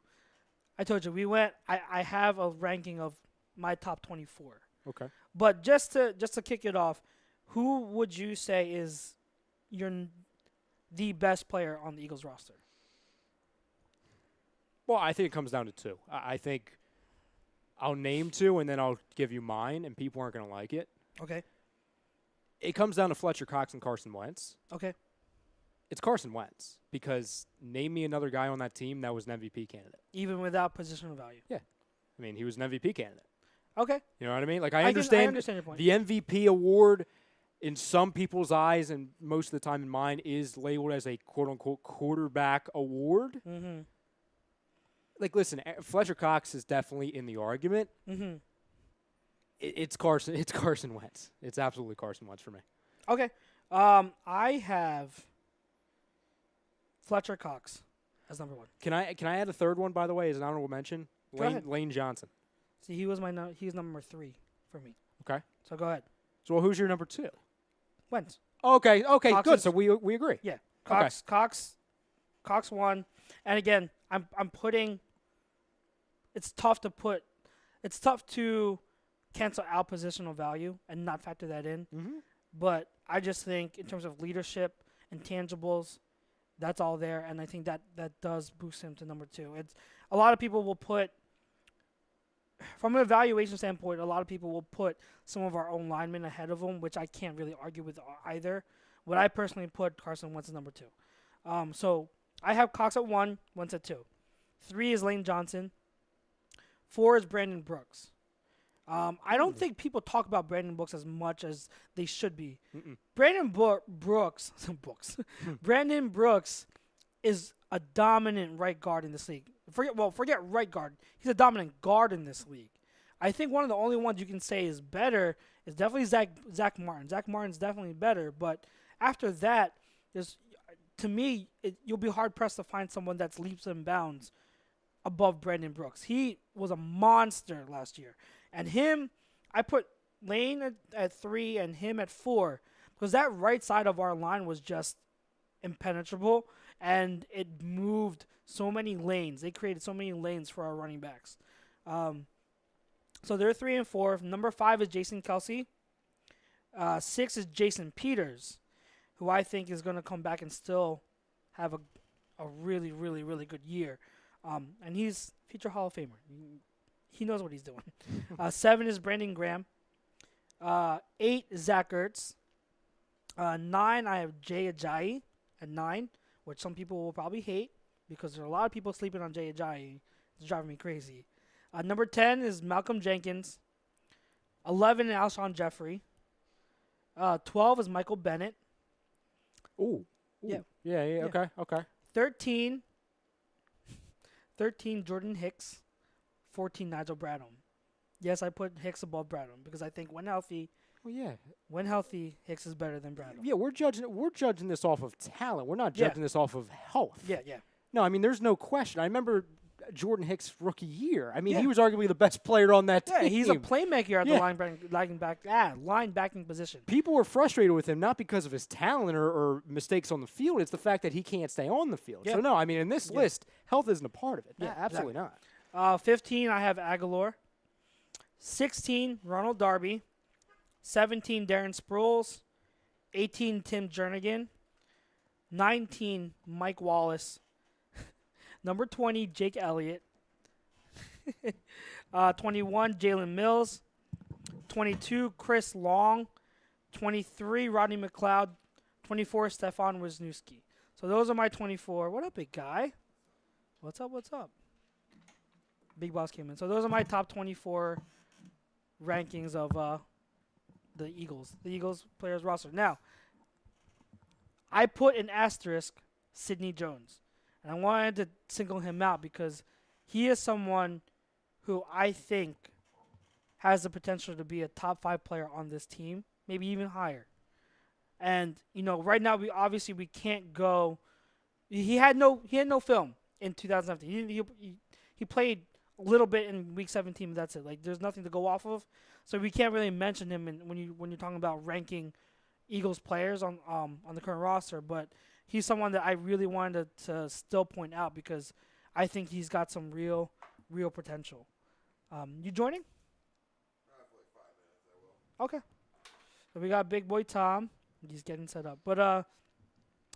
we went. I have a ranking of my top 24. Okay. But just to kick it off, who would you say is the best player on the Eagles roster? Well, I think it comes down to two. I think I'll name two, and then I'll give you mine, and people aren't going to like it. Okay. It comes down to Fletcher Cox and Carson Wentz. Okay. It's Carson Wentz, because name me another guy on that team that was an MVP candidate. Even without positional value. I mean, he was an MVP candidate. Okay. You know what I mean? Like, I understand understand your point. the MVP award in some people's eyes and most of the time in mine is labeled as a quote-unquote quarterback award. Mm-hmm. Like, listen, Fletcher Cox is definitely in the argument. Mm-hmm. It's Carson Wentz. It's absolutely Carson Wentz for me. Okay. I have Fletcher Cox as number 1. Can I add a third one, by the way, as an honorable mention? Go ahead. Lane Johnson. See, he's number 3 for me. Okay. So go ahead. So who's your number 2? Wentz. Okay, Cox good. is- So we agree. Yeah. Okay. Cox 1. And again, I'm putting. It's tough to cancel out positional value and not factor that in. Mm-hmm. But I just think in terms of leadership and tangibles, that's all there, and I think that does boost him to number 2. It's a lot of people will put, from an evaluation standpoint, a lot of people will put some of our own linemen ahead of him, which I can't really argue with either. What I personally put Carson Wentz at number 2. So I have Cox at 1, Wentz at 2. 3 is Lane Johnson. 4 is Brandon Brooks. I don't think people talk about Brandon Brooks as much as they should be. Mm-mm. Brandon Brooks Brandon Brooks is a dominant right guard in this league. Forget right guard. He's a dominant guard in this league. I think one of the only ones you can say is better is definitely Zach Martin. Zach Martin's definitely better, but after that, to me, you'll be hard pressed to find someone that's leaps and bounds above Brandon Brooks. He was a monster last year. And him, I put Lane at 3 and him at 4 because that right side of our line was just impenetrable, and it moved so many lanes. They created so many lanes for our running backs. So they're 3 and 4. Number 5 is Jason Kelsey. 6 is Jason Peters, who I think is going to come back and still have a really, really, really good year. And he's future Hall of Famer. He knows what he's doing. 7 is Brandon Graham. 8 is Zach Ertz. 9, I have Jay Ajayi at 9, which some people will probably hate because there are a lot of people sleeping on Jay Ajayi. It's driving me crazy. Number 10 is Malcolm Jenkins. 11 is Alshon Jeffrey. 12 is Michael Bennett. Ooh. Yeah. Yeah. Okay. 13, Jordan Hicks. 14, Nigel Bradham. Yes, I put Hicks above Bradham because I think when healthy, Hicks is better than Bradham. Yeah, we're judging this off of talent. We're not judging this off of health. Yeah. No, I mean, there's no question. I remember Jordan Hicks' rookie year. I mean, he was arguably the best player on that team. Yeah, he's a playmaker at the linebacking position. People were frustrated with him not because of his talent or mistakes on the field. It's the fact that he can't stay on the field. Yeah. So, no, I mean, in this list, health isn't a part of it. Yeah, Absolutely not. 15, I have Aguilar. 16, Ronald Darby. 17, Darren Sproles. 18, Tim Jernigan. 19, Mike Wallace. Number 20, Jake Elliott. 21, Jalen Mills. 22, Chris Long. 23, Rodney McLeod. 24, Stefan Wisniewski. So those are my 24. What up, big guy? What's up? Big Boss came in. So those are my top 24 rankings of the Eagles players roster. Now, I put an asterisk Sidney Jones. And I wanted to single him out because he is someone who I think has the potential to be a top 5 player on this team, maybe even higher. And, right now we can't go. He had no film in 2017. He played a little bit in week 17, but that's it. Like, there's nothing to go off of. So we can't really mention him when you're talking about ranking Eagles players on the current roster, but he's someone that I really wanted to still point out because I think he's got some real potential. You joining? For like 5 minutes, I will. Okay. So we got Big Boy Tom. He's getting set up. But,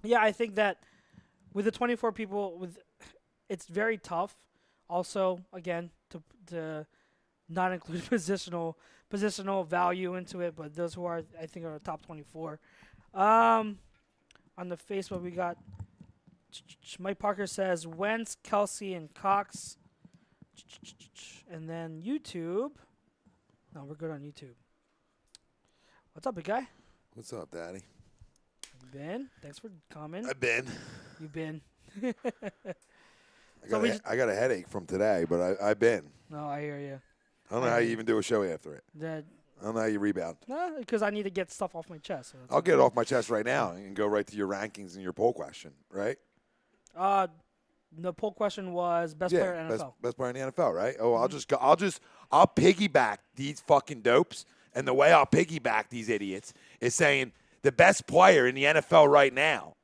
yeah, I think that with the 24 people, it's very tough. Also, again, to not include positional value into it, but those who are, I think, are top 24. On the Facebook, we got Mike Parker says Wentz, Kelsey, and Cox. And then YouTube. No, we're good on YouTube. What's up, big guy? What's up, Daddy? Ben, thanks for coming. I've been. You've been. I got a headache from today, but I've been. No, I hear you. I don't know how you even do a show after it. That I don't know how you rebound. because I need to get stuff off my chest. So I'll get it off my chest right now and go right to your rankings and your poll question, right? The poll question was best player in NFL. Best player in the NFL, right? Oh, I'll piggyback these fucking dopes, and the way I'll piggyback these idiots is saying the best player in the NFL right now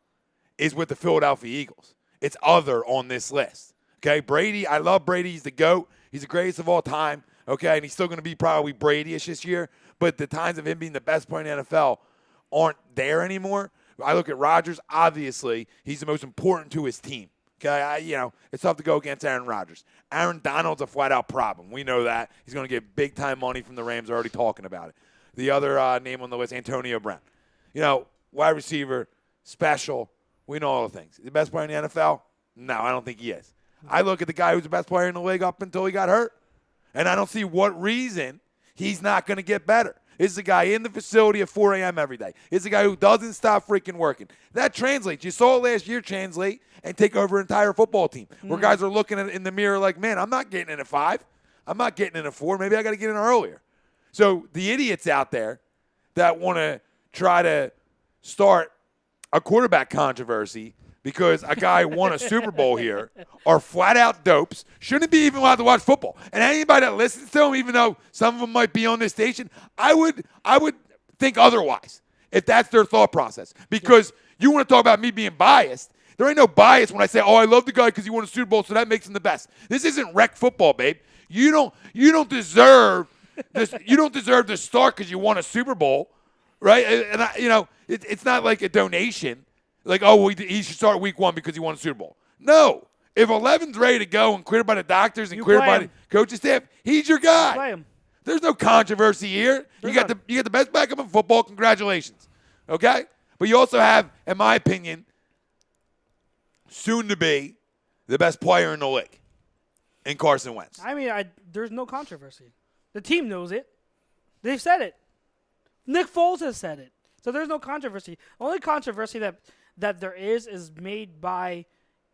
is with the Philadelphia Eagles. It's other on this list. Okay, Brady, I love Brady. He's the GOAT. He's the greatest of all time. Okay, and he's still going to be probably Brady-ish this year. But the times of him being the best player in the NFL aren't there anymore. I look at Rodgers. Obviously, he's the most important to his team. Okay, it's tough to go against Aaron Rodgers. Aaron Donald's a flat-out problem. We know that. He's going to get big-time money from the Rams. Already talking about it. The other name on the list, Antonio Brown. Wide receiver, special. We know all the things. The best player in the NFL? No, I don't think he is. I look at the guy who's the best player in the league up until he got hurt, and I don't see what reason he's not going to get better. This is a guy in the facility at 4 a.m. every day. This is a guy who doesn't stop freaking working. That translates. You saw it last year translate and take over an entire football team where guys are looking in the mirror like, man, I'm not getting in at 5. I'm not getting in at 4. Maybe I got to get in earlier. So the idiots out there that want to try to start a quarterback controversy because a guy won a Super Bowl here are flat-out dopes, shouldn't be even allowed to watch football. And anybody that listens to him, even though some of them might be on this station, I would think otherwise if that's their thought process. Because you want to talk about me being biased. There ain't no bias when I say, oh, I love the guy because he won a Super Bowl, so that makes him the best. This isn't rec football, babe. You don't deserve this. You don't deserve to start because you won a Super Bowl, right? And it's not like a donation. Like, oh, he should start week 1 because he won a Super Bowl. No. If 11's ready to go and cleared by the doctors and cleared by the coaching staff, he's your guy. Play him. There's no controversy here. You got the best backup in football. Congratulations. Okay? But you also have, in my opinion, soon to be the best player in the league in Carson Wentz. I mean, there's no controversy. The team knows it. They've said it. Nick Foles has said it. So there's no controversy. Only controversy that there is made by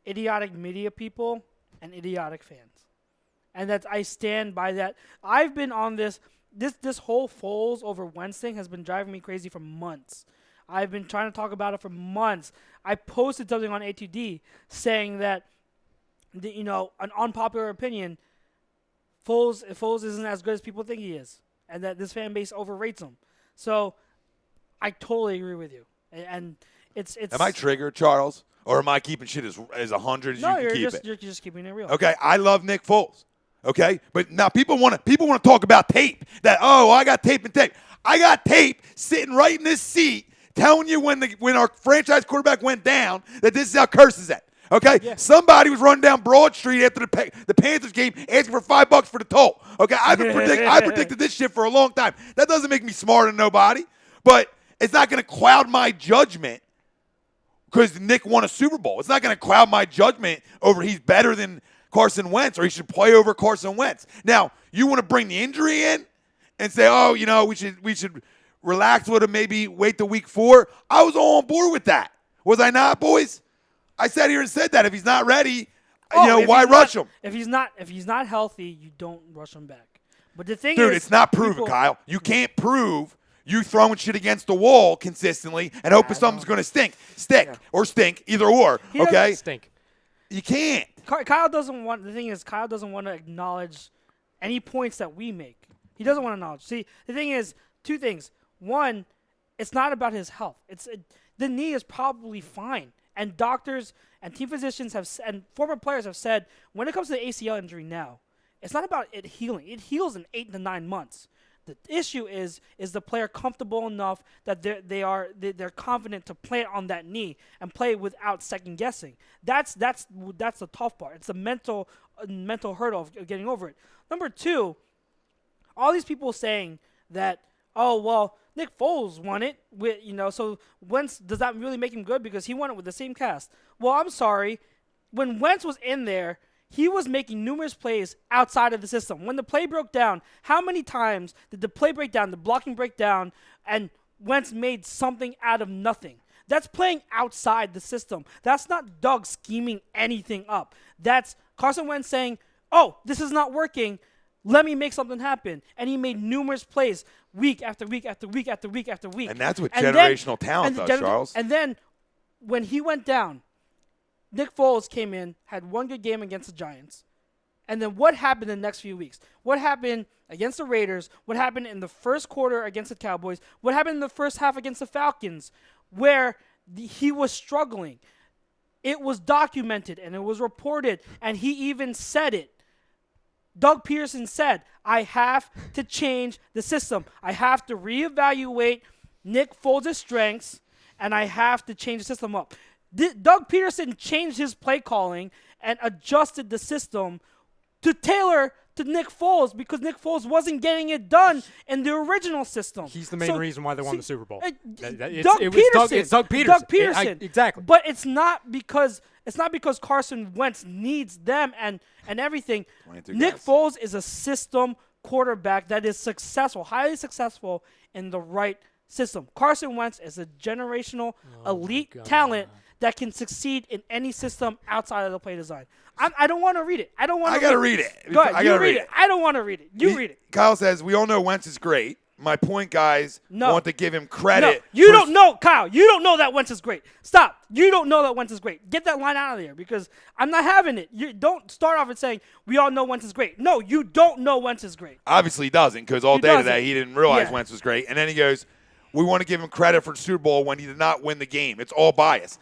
idiotic media people and idiotic fans. And that I stand by that. I've been on this whole Foles over Wentz thing has been driving me crazy for months. I've been trying to talk about it for months. I posted something on A2D saying that, an unpopular opinion, Foles isn't as good as people think he is. And that this fan base overrates him. So I totally agree with you. And it's. Am I triggered, Charles? Or am I keeping shit as 100 as you can keep it? You're just keeping it real. Okay, I love Nick Foles. Okay, but now people want to talk about tape. That I got tape and tape. I got tape sitting right in this seat, telling you when our franchise quarterback went down that this is how curses at. Okay, Somebody was running down Broad Street after the Panthers game, asking for $5 for the toll. Okay, I predicted this shit for a long time. That doesn't make me smarter than nobody, but it's not going to cloud my judgment because Nick won a Super Bowl. It's not going to cloud my judgment over he's better than Carson Wentz or he should play over Carson Wentz. Now, you want to bring the injury in and say, we should relax with him, maybe wait till week 4. I was all on board with that. Was I not, boys? I sat here and said that if he's not ready, why rush him? If he's not healthy, you don't rush him back. But the thing is, dude, it's not proven, Kyle. You can't prove you throwing shit against the wall consistently and hoping something's going to stick, or stink, either or. Okay, stink. You can't. Kyle doesn't want. The thing is, Kyle doesn't want to acknowledge any points that we make. He doesn't want to acknowledge. See, the thing is, 2 things. One, it's not about his health. The knee is probably fine. And doctors and team physicians and former players have said when it comes to the ACL injury now, it's not about it healing. It heals in 8 to 9 months. The issue is the player comfortable enough that they're confident to play it on that knee and play without second guessing. That's the tough part. It's the mental hurdle of getting over it. Number 2, all these people saying that Nick Foles won it with, so Wentz, does that really make him good because he won it with the same cast? Well, I'm sorry. When Wentz was in there, he was making numerous plays outside of the system. When the play broke down, how many times did the play break down, the blocking break down, and Wentz made something out of nothing? That's playing outside the system. That's not Doug scheming anything up. That's Carson Wentz saying, oh, this is not working. Let me make something happen. And he made numerous plays week after week after week after week after week. And that's what generational talent does, Charles. And then when he went down, Nick Foles came in, had one good game against the Giants. And then what happened in the next few weeks? What happened against the Raiders? What happened in the first quarter against the Cowboys? What happened in the first half against the Falcons? Where he was struggling. It was documented and it was reported, and he even said it. Doug Peterson said, I have to change the system. I have to reevaluate Nick Foles' strengths, and I have to change the system up. Doug Peterson changed his play calling and adjusted the system to tailor to Nick Foles because Nick Foles wasn't getting it done in the original system. He's the main reason why they won the Super Bowl. It's Doug Peterson. Doug Peterson. Exactly. But it's not because Carson Wentz needs them and everything. Nick Foles is a system quarterback that is successful, highly successful in the right system. Carson Wentz is a generational elite talent that can succeed in any system outside of the play design. I don't want to read it. I got to read it. Go ahead. You read it. I don't want to read it. You read it. Kyle says, we all know Wentz is great. My point, guys, want to give him credit. No, you don't know, Kyle. You don't know that Wentz is great. Stop. You don't know that Wentz is great. Get that line out of there because I'm not having it. You don't start off and saying, we all know Wentz is great. No, you don't know Wentz is great. Obviously he doesn't because all day today he didn't realize Wentz was great. And then he goes, we want to give him credit for the Super Bowl when he did not win the game. It's all bias.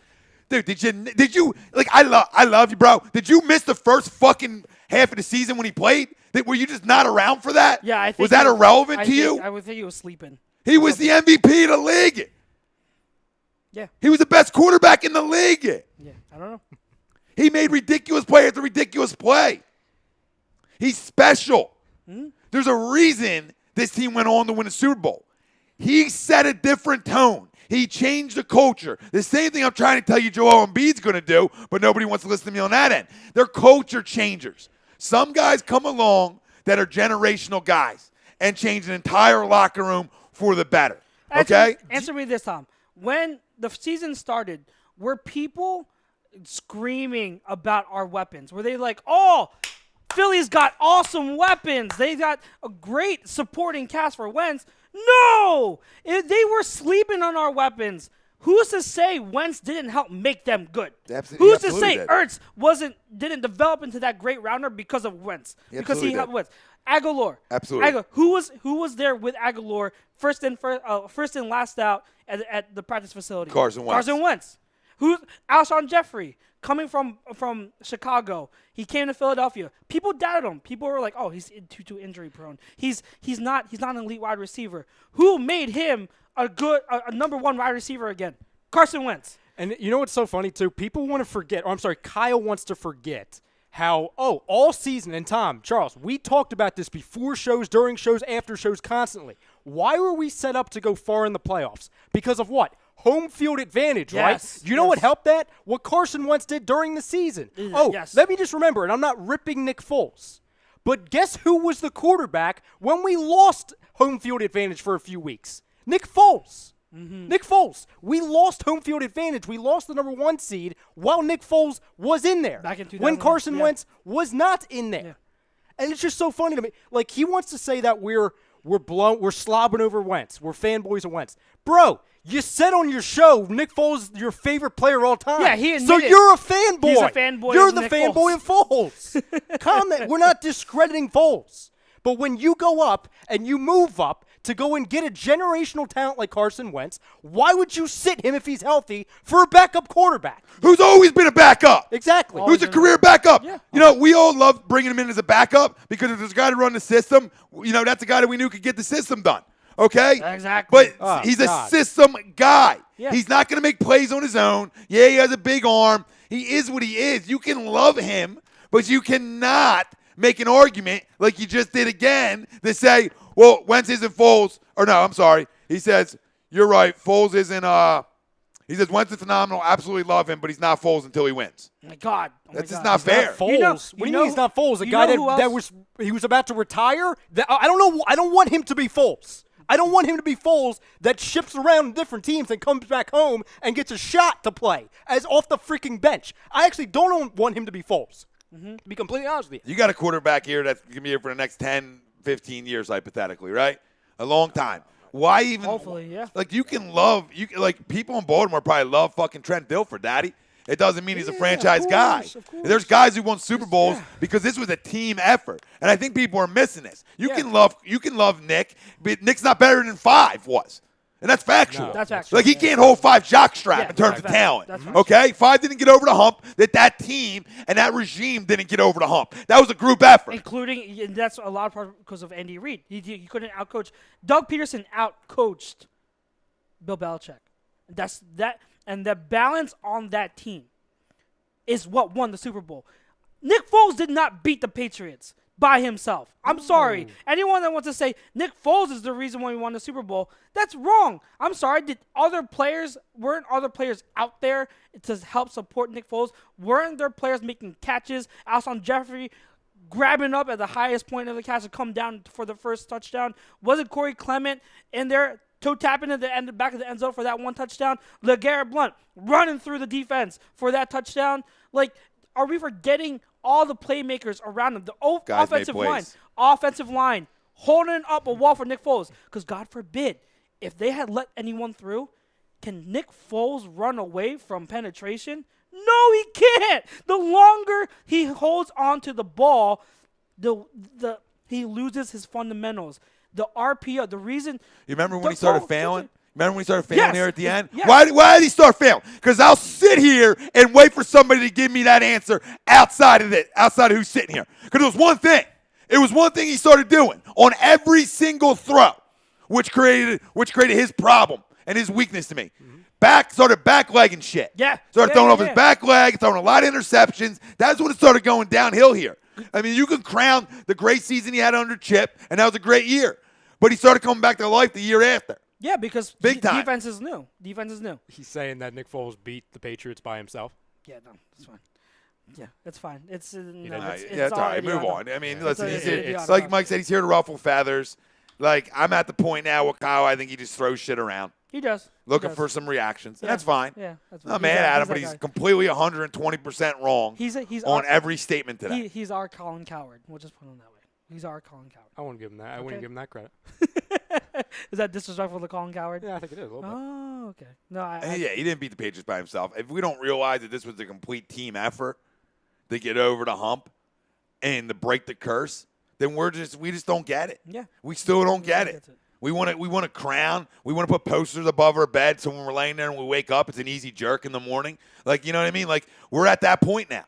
Dude, did you like? I love you, bro. Did you miss the first fucking half of the season when he played? Were you just not around for that? Yeah, I think was that irrelevant to you? I would think he was sleeping. He was the MVP of the league. Yeah, he was the best quarterback in the league. Yeah, I don't know. He made ridiculous play after ridiculous play. He's special. Mm-hmm. There's a reason this team went on to win a Super Bowl. He set a different tone. He changed the culture. The same thing I'm trying to tell you Joel Embiid's going to do, but nobody wants to listen to me on that end. They're culture changers. Some guys come along that are generational guys and change an entire locker room for the better. Okay? Answer me this, Tom. When the season started, were people screaming about our weapons? Were they like, oh, Philly's got awesome weapons. They got a great supporting cast for Wentz. No! They were sleeping on our weapons. Who's to say Wentz didn't help make them good? Who's to say Ertz didn't develop into that great rounder because of Wentz? Because he helped Wentz. Aguilar. Absolutely. Who was there with Aguilar first and last out at the practice facility? Carson Wentz. Who's Alshon Jeffrey coming from Chicago? He came to Philadelphia. People doubted him. People were like, "Oh, he's too injury prone. He's not an elite wide receiver." Who made him a number one wide receiver again? Carson Wentz. And you know what's so funny too? People want to forget. Kyle wants to forget how all season. And Tom, Charles, we talked about this before shows, during shows, after shows, constantly. Why were we set up to go far in the playoffs? Because of what? Home field advantage, right? You know what helped that? What Carson Wentz did during the season. Let me just remember, and I'm not ripping Nick Foles, but guess who was the quarterback when we lost home field advantage for a few weeks? Nick Foles. Mm-hmm. Nick Foles. We lost home field advantage. We lost the number 1 seed while Nick Foles was in there. Back in 2000, when Carson Wentz was not in there. Yeah. And it's just so funny to me. Like, he wants to say that we're slobbering over Wentz. We're fanboys of Wentz. Bro, you said on your show Nick Foles is your favorite player of all time. Yeah, he admitted. So you're a fanboy. He's a fanboy. You're of the Nick fanboy Foles. of Foles. Calm down. We're not discrediting Foles. But when you go up and you move up to go and get a generational talent like Carson Wentz, why would you sit him if he's healthy for a backup quarterback? Who's always been a backup. Exactly. Who's a career backup. Yeah. You know, we all love bringing him in as a backup because if there's a guy to run the system, that's a guy that we knew could get the system done. Okay? Exactly. But he's a system guy. Yeah. He's not going to make plays on his own. Yeah, he has a big arm. He is what he is. You can love him, but you cannot make an argument like you just did again to say, well, Wentz isn't Foles. Or no, I'm sorry. He says, you're right. Foles isn't he says, Wentz is phenomenal. Absolutely love him, but he's not Foles until he wins. Oh my God. That's just not fair. Foles. You know- what do you you know mean he's not Foles? A you guy know who that else- was about to retire? I don't know. I don't want him to be Foles. I don't want him to be Foles that ships around different teams and comes back home and gets a shot to play as off the freaking bench. I actually don't want him to be Foles. To be completely honest with you. You got a quarterback here that's going to be here for the next 10, 15 years, hypothetically, right? A long time. Why even? Hopefully, yeah. Like, like, people in Baltimore probably love fucking Trent Dilfer, Daddy. It doesn't mean he's a franchise guy. Of course. There's guys who won Super Bowls because this was a team effort. And I think people are missing this. You can love Nick, but Nick's not better than 5 was. And that's factual. That's factual. Like, he can't hold 5 jockstrap Yeah, in terms of that's talent. factual. That's Okay? 5 didn't get over the hump. That team and that regime didn't get over the hump. That was a group effort. Including, and that's a lot of part because of Andy Reid. He couldn't outcoach. Doug Peterson outcoached Bill Belichick. That's that, and the balance on that team is what won the Super Bowl. Nick Foles did not beat the Patriots by himself. I'm sorry. Anyone that wants to say Nick Foles is the reason why we won the Super Bowl, that's wrong. I'm sorry. Weren't other players out there to help support Nick Foles? Weren't there players making catches? Alshon Jeffrey grabbing up at the highest point of the catch to come down for the first touchdown? Wasn't Corey Clement in there toe tapping at the back of the end zone for that one touchdown? LeGarrette Blount running through the defense for that touchdown? Like, are we forgetting all the playmakers around him? The Guys made offensive line, holding up a wall for Nick Foles. Because God forbid, if they had let anyone through, can Nick Foles run away from penetration? No, he can't. The longer he holds on to the ball, he loses his fundamentals. The RPO, the reason. You remember when the he started Foles- failing? Remember when he started failing Yes. here at the end? Yes. Why did he start failing? Because I'll sit here and wait for somebody to give me that answer outside of who's sitting here. Because it was one thing. It was one thing he started doing on every single throw, which created his problem and his weakness to me. Started backlegging shit. Yeah. Started throwing off his back leg, throwing a lot of interceptions. That's when it started going downhill here. I mean, you can crown the great season he had under Chip, and that was a great year. But he started coming back to life the year after. Yeah, because Big time. defense is new. Defense is new. He's saying that Nick Foles beat the Patriots by himself. Yeah, no, it's fine. Yeah, it's fine. It's no, didn't. It's all right. Move on. I mean, listen, it's like Mike said, he's here to ruffle feathers. Like, I'm at the point now with Kyle, I think he just throws shit around, He does. looking He does. for some reactions. And Yeah. that's fine. Yeah, that's Not fine. mad at him, but that he's guy. completely 120% wrong He's on our, every statement today. he's our Colin Coward. We'll just put him that way. He's our Colin Coward. I wouldn't give him that. I wouldn't give him that credit. Is that disrespectful to Colin Coward? Yeah, I think it is a little bit. Oh, okay. No, Yeah, he didn't beat the Patriots by himself. If we don't realize that this was a complete team effort to get over the hump and to break the curse, then we just don't get it. Yeah. We still don't get That's it. We want a crown. We want to put posters above our bed so when we're laying there and we wake up, it's an easy jerk in the morning. Like, you know what I mean? Like, we're at that point now.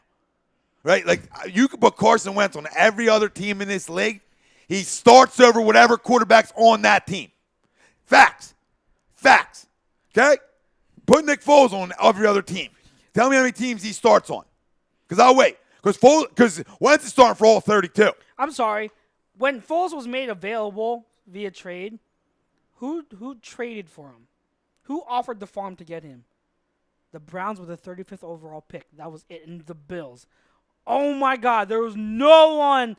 Right? Like, you could put Carson Wentz on every other team in this league. He starts over whatever quarterback's on that team. Facts. Okay? Put Nick Foles on every other team. Tell me how many teams he starts on. Because I'll wait. Because Wentz is starting for all 32. I'm sorry. When Foles was made available via trade, who traded for him? Who offered the farm to get him? The Browns with the 35th overall pick. That was it. And the Bills. Oh, my God. There was no one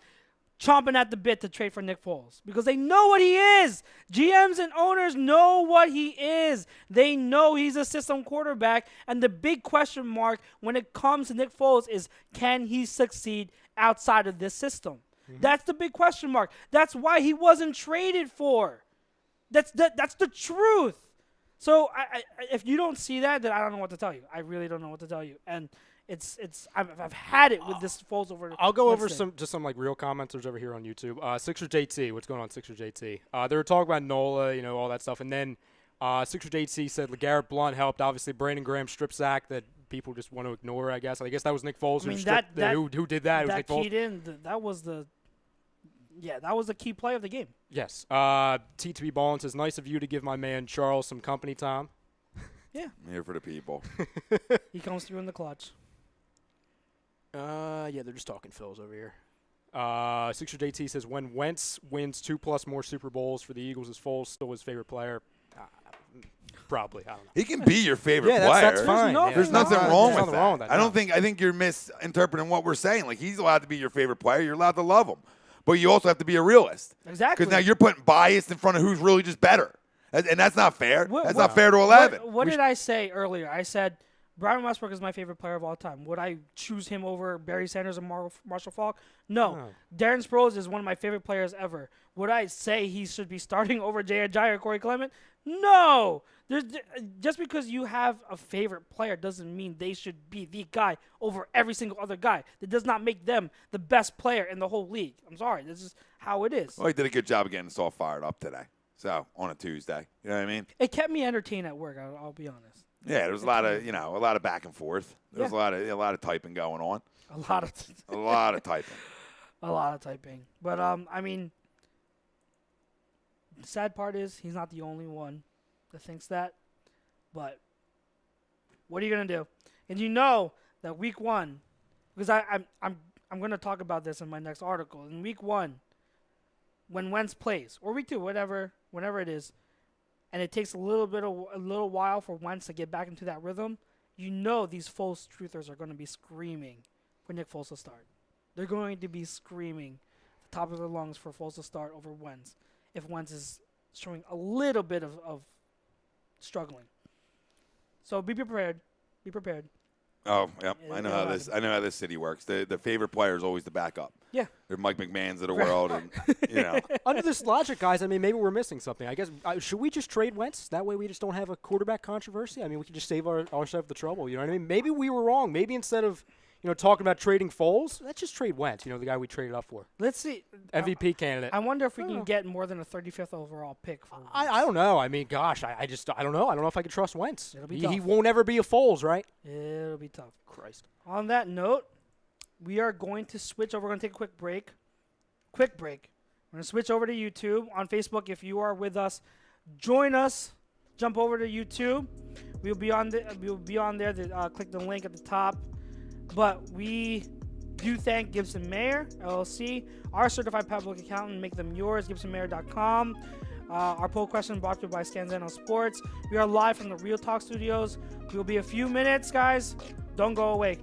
chomping at the bit to trade for Nick Foles because they know what he is. GMs and owners know what he is. They know he's a system quarterback. And the big question mark when it comes to Nick Foles is, can he succeed outside of this system? That's the big question mark. That's why he wasn't traded for. That's the truth. So if you don't see that, then I don't know what to tell you. I really don't know what to tell you. And I've had it with this Foles over. I'll go over Wednesday. some like real commenters over here on YouTube. Sixer JT, what's going on, Sixer JT? They were talking about Nola, all that stuff, and then Sixer JT said LeGarrette Blount helped. Obviously, Brandon Graham strip sack that people just want to ignore. I guess that was Nick Foles who did that. It was Nick Foles. Keyed in. That was the key play of the game. Yes. T2B Ballin says, nice of you to give my man Charles some company time. Yeah, I'm here for the people. he comes through in the clutch. Yeah, they're just talking Phils over here. Sixer JT says, when Wentz wins 2+ more Super Bowls for the Eagles, is Foles still his favorite player? Probably. I don't know. He can be your favorite Yeah, player. that's fine. There's Yeah, nothing there's wrong nothing with wrong with that. that. I no. don't think. I think you're misinterpreting what we're saying. Like he's allowed to be your favorite player. You're allowed to love him, but you also have to be a realist. Exactly. Because now you're putting bias in front of who's really just better, and that's not fair. What- That's what- not fair to 11. What did I say earlier? I said Brian Westbrook is my favorite player of all time. Would I choose him over Barry Sanders and Marshall Faulk? No. No. Darren Sproles is one of my favorite players ever. Would I say he should be starting over Jay Ajayi or Corey Clement? No. Just because you have a favorite player doesn't mean they should be the guy over every single other guy. That does not make them the best player in the whole league. I'm sorry. This is how it is. Well, he did a good job of getting us all fired up today. So on a Tuesday, you know what I mean? It kept me entertained at work. I'll be honest. Yeah, there was a lot of back and forth. There was a lot of typing going on. A lot of A lot of typing. a lot of typing. But I mean, the sad part is he's not the only one that thinks that. But what are you gonna do? And you know that week one, because I'm gonna talk about this in my next article. In week one, when Wentz plays, or week two, whenever it is, and it takes a little while for Wentz to get back into that rhythm, you know these Foles truthers are going to be screaming for Nick Foles to start. They're going to be screaming at the top of their lungs for Foles to start over Wentz if Wentz is showing a little bit of struggling. So be prepared. Be prepared. Oh, yep. Yeah, I know yeah, how right. this. I know how this city works. The favorite player is always the backup. Yeah. They're Mike McMahon's of the world, and you know. Under this logic, guys, I mean, maybe we're missing something. I guess should we just trade Wentz? That way, we just don't have a quarterback controversy. I mean, we can just save ourselves the trouble. You know what I mean? Maybe we were wrong. Maybe instead of talking about trading Foles, let's just trade Wentz. The guy we traded up for, Let's see. MVP candidate. I wonder if we I can don't know. get more than a 35th overall pick for Wentz. I don't know. I mean, gosh, I don't know. I don't know if I can trust Wentz. It'll be He tough. won't ever be a Foles, right? It'll be tough. Christ. On that note, we are going to switch over. We're going to take a quick break. We're going to switch over to YouTube. On Facebook, if you are with us, join us. Jump over to YouTube. We'll be on there. Click the link at the top. But we do thank Gibson Mayer, LLC, our certified public accountant. Make them yours, gibsonmayer.com. Our poll question brought to you by Scanzano Sports. We are live from the Real Talk Studios. We will be a few minutes, guys. Don't go away.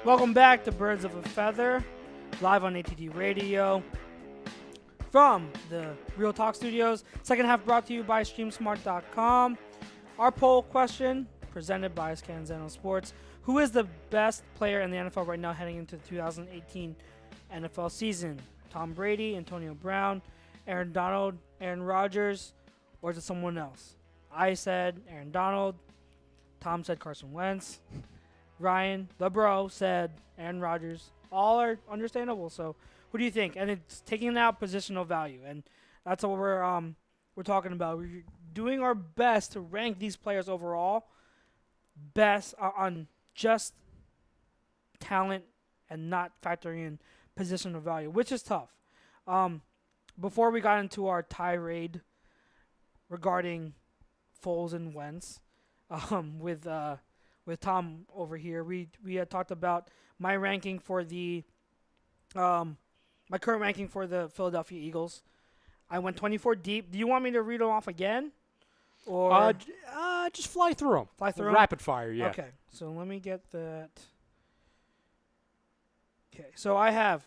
Welcome back to Birds of a Feather, live on ATT Radio from the Real Talk Studios. Second half brought to you by StreamSmart.com. Our poll question presented by Scanzano Sports. Who is the best player in the NFL right now heading into the 2018 NFL season? Tom Brady, Antonio Brown, Aaron Donald, Aaron Rodgers, or is it someone else? I said Aaron Donald. Tom said Carson Wentz. Ryan, the bro, said Aaron Rodgers. All are understandable. So, who do you think? And it's taking out positional value, and that's what we're talking about. We're doing our best to rank these players overall best on just talent and not factoring in positional value, which is tough. Before we got into our tirade regarding Foles and Wentz, with Tom over here, we had talked about my ranking for the my current ranking for the Philadelphia Eagles. I went 24 deep. Do you want me to read them off again, or just fly through them? Fly through 'em? Rapid fire, yeah. Okay, so let me get that. Okay, so I have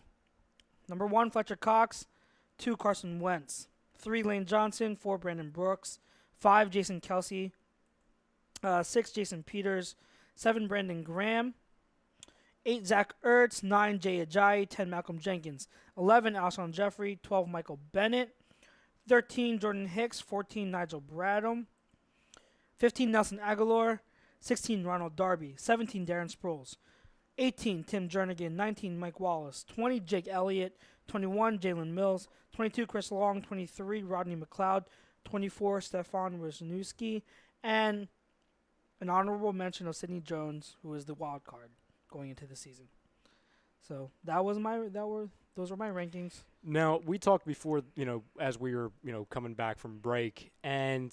number 1 Fletcher Cox, 2 Carson Wentz, 3 Lane Johnson, 4 Brandon Brooks, 5 Jason Kelsey, 6 Jason Peters, 7 Brandon Graham, 8 Zach Ertz, 9 Jay Ajayi, 10 Malcolm Jenkins, 11 Alshon Jeffrey, 12 Michael Bennett, 13 Jordan Hicks, 14 Nigel Bradham, 15 Nelson Aguilar, 16 Ronald Darby, 17 Darren Sproles, 18 Tim Jernigan, 19 Mike Wallace, 20 Jake Elliott, 21 Jalen Mills, 22 Chris Long, 23 Rodney McLeod, 24 Stefan Wisniewski, and an honorable mention of Sidney Jones, who is the wild card going into the season. So those were my rankings. Now, we talked before, as we were, coming back from break, and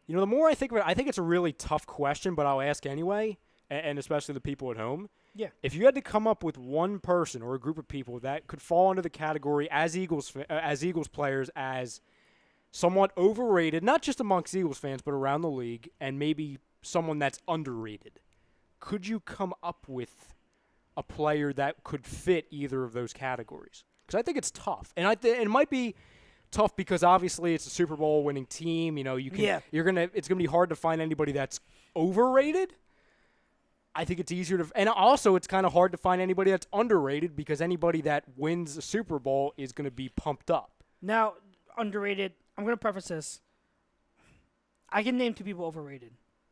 the more I think about it, I think it's a really tough question, but I'll ask anyway, and especially the people at home. Yeah. If you had to come up with one person or a group of people that could fall into the category as Eagles players as somewhat overrated, not just amongst Eagles fans, but around the league, and maybe someone that's underrated, could you come up with a player that could fit either of those categories? Because I think it's tough, and it might be tough because obviously it's a Super Bowl winning team. It's gonna be hard to find anybody that's overrated. I think it's easier to, and also it's kind of hard to find anybody that's underrated because anybody that wins a Super Bowl is going to be pumped up. Now, underrated. I'm going to preface this. I can name 2 people overrated.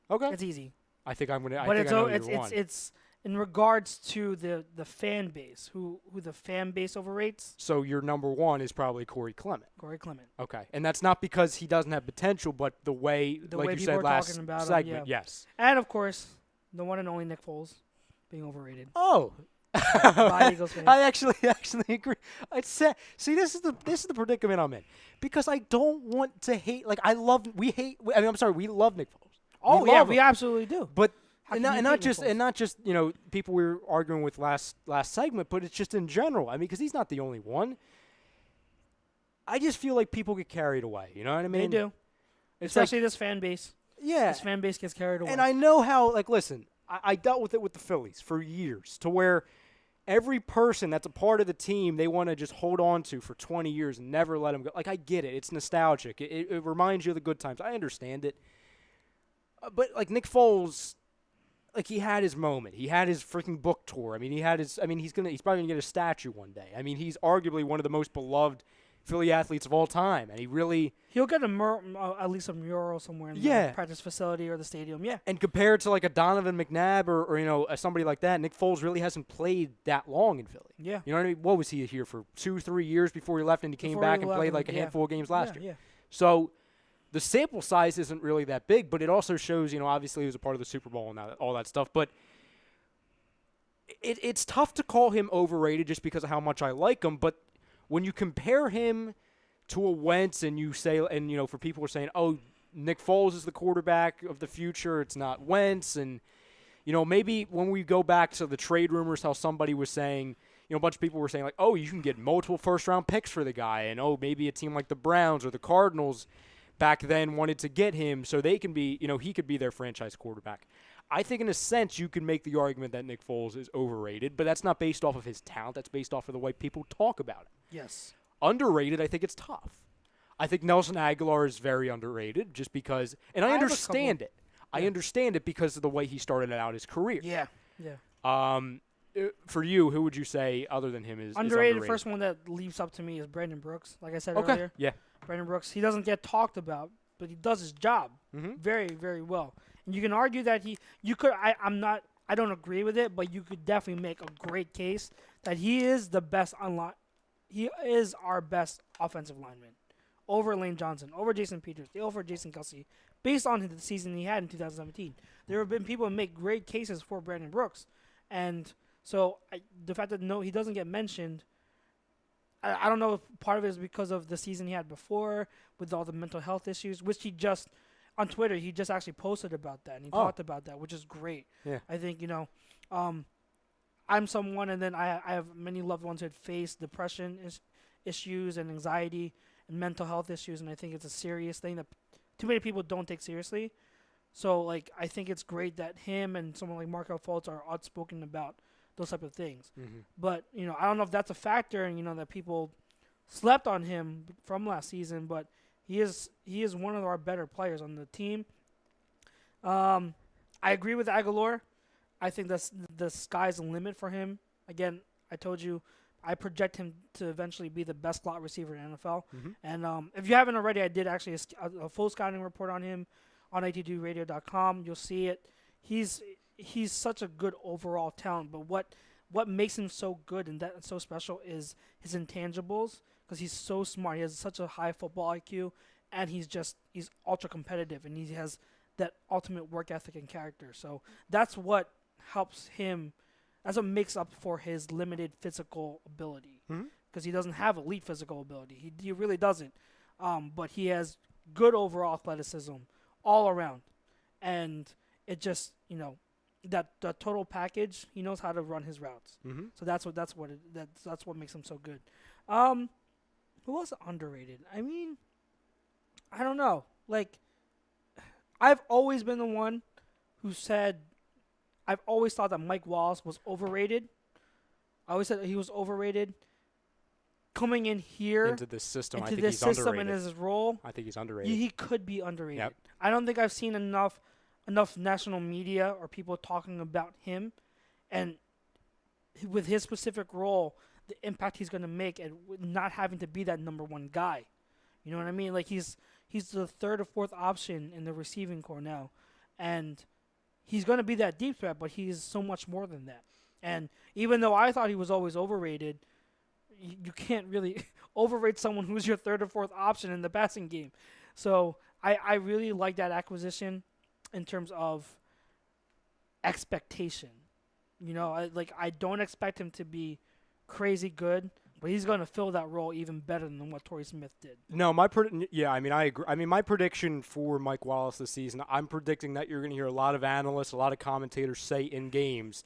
Okay, it's easy. I think I'm going to. But I know one. it's in regards to the fan base, who the fan base overrates. So your number 1 is probably Corey Clement. Corey Clement. Okay, and that's not because he doesn't have potential, but the way way you people said are last talking about segment, him, yeah. yes. And of course, the one and only Nick Foles being overrated. Oh. By Eagles fans. I actually agree. See, this is the predicament I'm in because I don't want to hate. We love Nick Foles. Oh yeah, we absolutely do. But How and can you not hate Nick just Foles? and not just people we were arguing with last segment, but it's just in general. I mean, because he's not the only one. I just feel like people get carried away. You know what I mean? They do, It's especially this fan base. Yeah. This fan base gets carried away. And I know how. Listen, I dealt with it with the Phillies for years, to where every person that's a part of the team they want to just hold on to for 20 years and never let them go. I get it. It's nostalgic. It reminds you of the good times. I understand it. But Nick Foles, he had his moment. He had his freaking book tour. I mean, he's probably gonna get a statue one day. I mean, he's arguably one of the most beloved Philly athletes of all time, and he'll get at least a mural somewhere in the practice facility or the stadium. Yeah. And compared to a Donovan McNabb or somebody like that, Nick Foles really hasn't played that long in Philly. Yeah. You know what I mean? What was he here for 2-3 years before he left, and he came back and played a handful of games last year. Yeah. So the sample size isn't really that big, but it also shows, obviously he was a part of the Super Bowl and all that stuff. But it's tough to call him overrated just because of how much I like him. But when you compare him to a Wentz and you say, and for people who are saying, oh, Nick Foles is the quarterback of the future, it's not Wentz, and maybe when we go back to the trade rumors, how somebody was saying, a bunch of people were saying oh, you can get multiple first-round picks for the guy, and maybe a team like the Browns or the Cardinals back then wanted to get him so they can be, he could be their franchise quarterback. I think in a sense you can make the argument that Nick Foles is overrated, but that's not based off of his talent. That's based off of the way people talk about him. Yes. Underrated, I think it's tough. I think Nelson Aguilar is very underrated just because, and I understand it. I understand it because of the way he started out his career. Yeah. Yeah. For you, who would you say other than him is underrated? First one that leaps up to me is Brandon Brooks. Like I said earlier. Yeah. Brandon Brooks. He doesn't get talked about, but he does his job very, very well. And you can argue that I don't agree with it, but you could definitely make a great case that he is the best he is our best offensive lineman over Lane Johnson, over Jason Peters, over Jason Kelsey, based on the season he had in 2017. There have been people who make great cases for Brandon Brooks. And so the fact that he doesn't get mentioned, I don't know if part of it is because of the season he had before with all the mental health issues, which he just, on Twitter, he just actually posted about that and he talked about that, which is great. Yeah. I think, I'm someone, and then I have many loved ones who had faced depression issues and anxiety and mental health issues, and I think it's a serious thing that too many people don't take seriously. So, I think it's great that him and someone like Markel Fultz are outspoken about those type of things. Mm-hmm. But, I don't know if that's a factor, and, that people slept on him from last season, but he is one of our better players on the team. I agree with Aguilar. I think the sky's the limit for him. Again, I told you, I project him to eventually be the best slot receiver in NFL. Mm-hmm. And if you haven't already, I did actually a full scouting report on him on AT2radio.com. You'll see it. He's such a good overall talent, but what makes him so good and that so special is his intangibles, because he's so smart. He has such a high football IQ, and he's ultra competitive, and he has that ultimate work ethic and character. So that's what helps him. That's what makes up for his limited physical ability, because he doesn't have elite physical ability. He really doesn't. But he has good overall athleticism all around, and it just that total package. He knows how to run his routes. Mm-hmm. So that's what makes him so good. Who else underrated? I mean, I don't know. I've always been the one who said, I've always thought that Mike Wallace was overrated. I always said he was overrated. Coming in here into this system, I think this he's system underrated. in his role, I think he's underrated. he could be underrated. Yep. I don't think I've seen enough national media or people talking about him, and with his specific role, the impact he's going to make, and not having to be that number one guy. You know what I mean? He's the third or fourth option in the receiving corps now, and he's going to be that deep threat, but he's so much more than that. And even though I thought he was always overrated, you can't really overrate someone who's your third or fourth option in the passing game. So I really like that acquisition in terms of expectation. I don't expect him to be crazy good, but he's going to fill that role even better than what Torrey Smith did. No, I agree. I mean, my prediction for Mike Wallace this season, I'm predicting that you're going to hear a lot of analysts, a lot of commentators say in games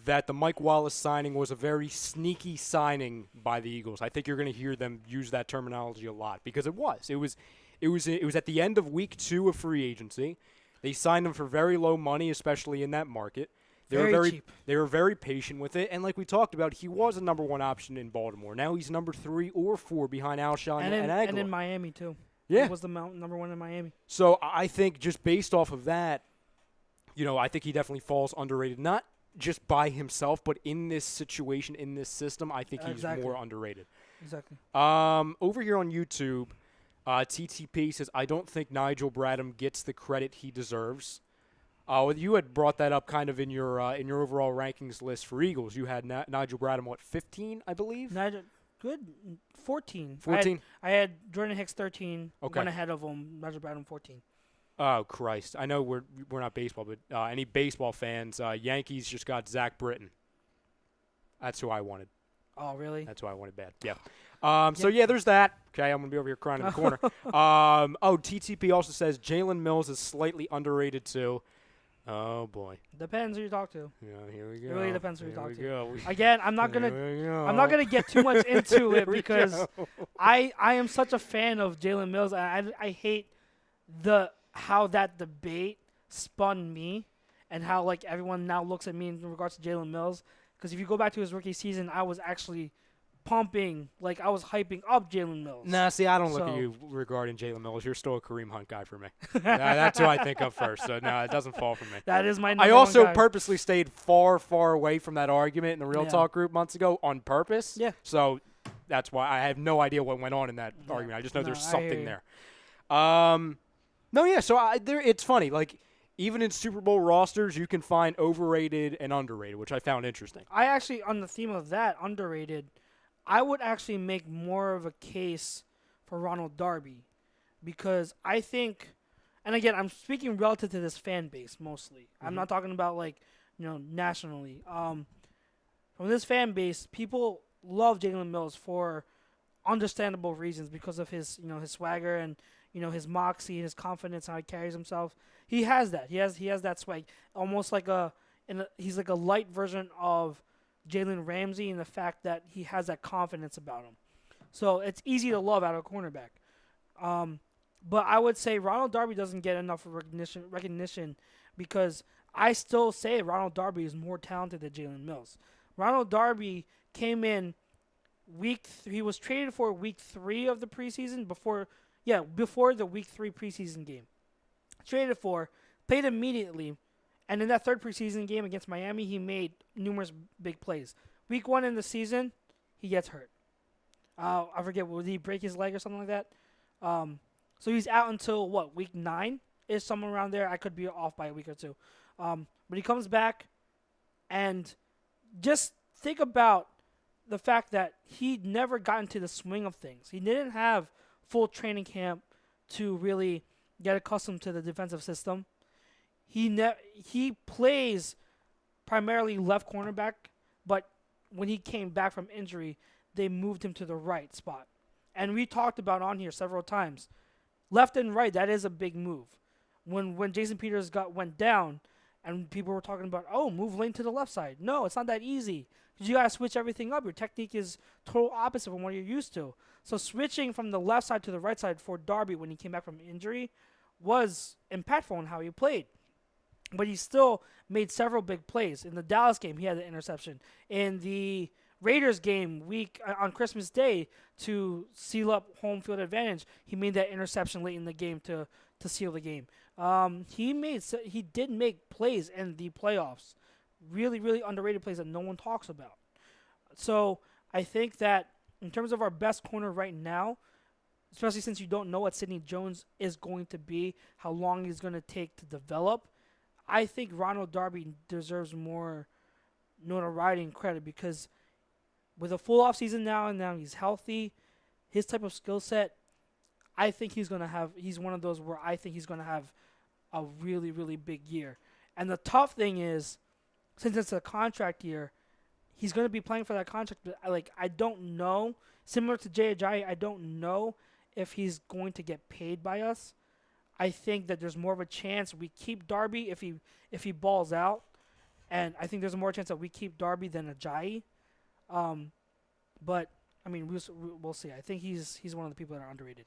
that the Mike Wallace signing was a very sneaky signing by the Eagles. I think you're going to hear them use that terminology a lot, because it was. It was at the end of week 2 of free agency. They signed him for very low money, especially in that market. They were very patient with it, and like we talked about, he was a number 1 option in Baltimore. Now he's number 3 or 4 behind Alshon and Aguilar. And in Miami too. Yeah, he was the number 1 in Miami. So I think just based off of that, I think he definitely falls underrated. Not just by himself, but in this situation, in this system, I think he's more underrated. Exactly. Over here on YouTube, TTP says, I don't think Nigel Bradham gets the credit he deserves. You had brought that up kind of in your overall rankings list for Eagles. You had Nigel Bradham, 15, I believe? Nigel, good, 14. 14? I had Jordan Hicks 13, okay. One ahead of him, Nigel Bradham 14. Oh, Christ. I know we're not baseball, but any baseball fans, Yankees just got Zach Britton. That's who I wanted. Oh, really? That's who I wanted bad. Yeah. So, there's that. Okay, I'm going to be over here crying in the corner. TTP also says Jalen Mills is slightly underrated, too. Oh boy. Depends who you talk to. Yeah, here we go. It really depends who you Here talk we to. go. Again, I'm not gonna get too much into it Here we because go. I am such a fan of Jalen Mills. I hate how that debate spun me and how like everyone now looks at me in regards to Jalen Mills. Because if you go back to his rookie season, I was actually pumping, like I was hyping up Jalen Mills. Nah, see, I don't look at So- you regarding Jalen Mills. You're still a Kareem Hunt guy for me. That's who I think of first. So no, it doesn't fall for me. That is my. I number also one guy. purposely stayed far, far away from that argument in the Real Yeah. Talk group months ago on purpose. Yeah. So that's why I have no idea what went on in that Yeah. argument. I just know No, there's I hear something you. there. No, yeah. So it's funny. Like even in Super Bowl rosters, you can find overrated and underrated, which I found interesting. I actually, on the theme of that, underrated, I would actually make more of a case for Ronald Darby because I think, and again, I'm speaking relative to this fan base mostly. I'm not talking about like, nationally. From this fan base, people love Jalen Mills for understandable reasons because of his, his swagger and, his moxie, his confidence, how he carries himself. He has that. He has that swag, almost like he's like a light version of Jalen Ramsey in the fact that he has that confidence about him. So it's easy to love out of a cornerback. But I would say Ronald Darby doesn't get enough recognition because I still say Ronald Darby is more talented than Jalen Mills. Ronald Darby came in he was traded for week 3 of the preseason before the week 3 preseason game. Traded for, played immediately, and in that third preseason game against Miami, he made numerous big plays. Week 1 in the season, he gets hurt. I forget, did he break his leg or something like that? So he's out until, week 9? Is somewhere around there. I could be off by a week or two. But he comes back, and just think about the fact that he never got into the swing of things. He didn't have full training camp to really get accustomed to the defensive system. He plays primarily left cornerback, but when he came back from injury, they moved him to the right spot. And we talked about on here several times. Left and right, that is a big move. When Jason Peters went down, and people were talking about, move lane to the left side. No, it's not that easy. Because you got to switch everything up. Your technique is total opposite from what you're used to. So switching from the left side to the right side for Darby when he came back from injury was impactful in how he played. But he still made several big plays. In the Dallas game, he had the interception. In the Raiders game on Christmas Day to seal up home field advantage, he made that interception late in the game to seal the game. He did make plays in the playoffs, really, really underrated plays that no one talks about. So I think that in terms of our best corner right now, especially since you don't know what Sidney Jones is going to be, how long he's going to take to develop, I think Ronald Darby deserves more notoriety and credit because with a full offseason now and now he's healthy, his type of skill set, I think he's one of those where I think he's going to have a really, really big year. And the tough thing is, since it's a contract year, he's going to be playing for that contract. But I don't know. Similar to Jay Ajayi, I don't know if he's going to get paid by us. I think that there's more of a chance we keep Darby if he balls out, and I think there's a more chance that we keep Darby than Ajayi. But I mean, we'll see. I think he's one of the people that are underrated.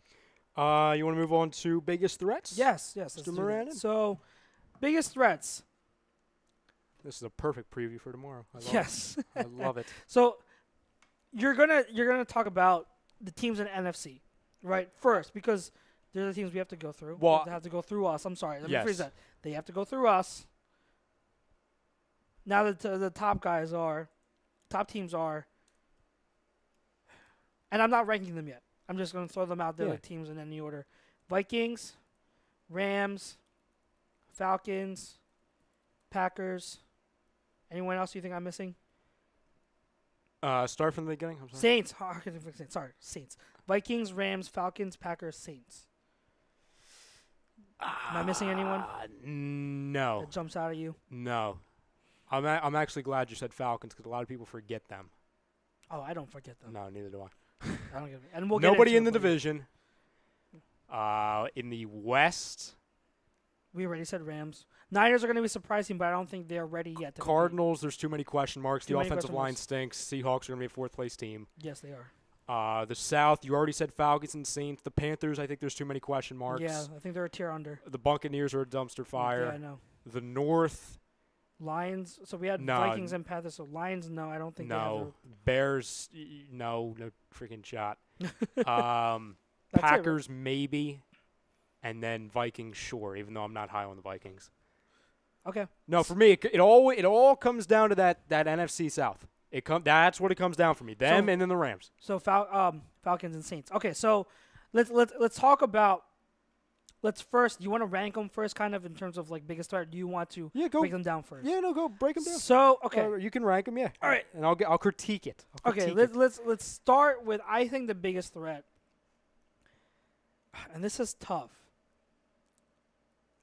You want to move on to biggest threats? Yes. Mr. Let's do that. Moran? So, biggest threats. This is a perfect preview for tomorrow. I love Yes. it. I love it. So, you're gonna talk about the teams in the NFC, right? First, because they're the teams we have to go through. Well, they have to go through us. I'm sorry. Let me yes. phrase that. They have to go through us. Now that the top teams are, and I'm not ranking them yet. I'm just going to throw them out there Yeah. like teams in any order. Vikings, Rams, Falcons, Packers. Anyone else you think I'm missing? Start from the beginning. I'm sorry. Saints. Sorry, Saints. Vikings, Rams, Falcons, Packers, Saints. Am I missing anyone No. that jumps out at you? No. I'm actually glad you said Falcons because a lot of people forget them. Oh, I don't forget them. No, neither do I. I don't get it. And we'll get Nobody into in the it, but division. In the West, We already said Rams. Niners are going to be surprising, but I don't think they're ready yet. To compete. Cardinals, there's too many question marks. Too The many offensive question line marks. stinks. Seahawks are going to be a fourth-place team. Yes, they are. The South, you already said Falcons and Saints. The Panthers, I think there's too many question marks. Yeah, I think they're a tier under. The Buccaneers are a dumpster fire. Yeah, I know. The North, Lions. So we had No. Vikings and Panthers. So Lions, no, I don't think no. Bears, no freaking shot. That's it, right? Packers, maybe. And then Vikings, sure, even though I'm not high on the Vikings. Okay. No, for me, it all comes down to that NFC South. That's what it comes down for me. Them and then the Rams. So Falcons and Saints. Okay, so let's talk about. Let's first. You want to rank them first, kind of in terms of like biggest threat. Do you want to break them down first? Yeah, no, go break them down. So okay, You can rank them, yeah. All right. And I'll critique it. Okay, let's start with I think the biggest threat, and this is tough.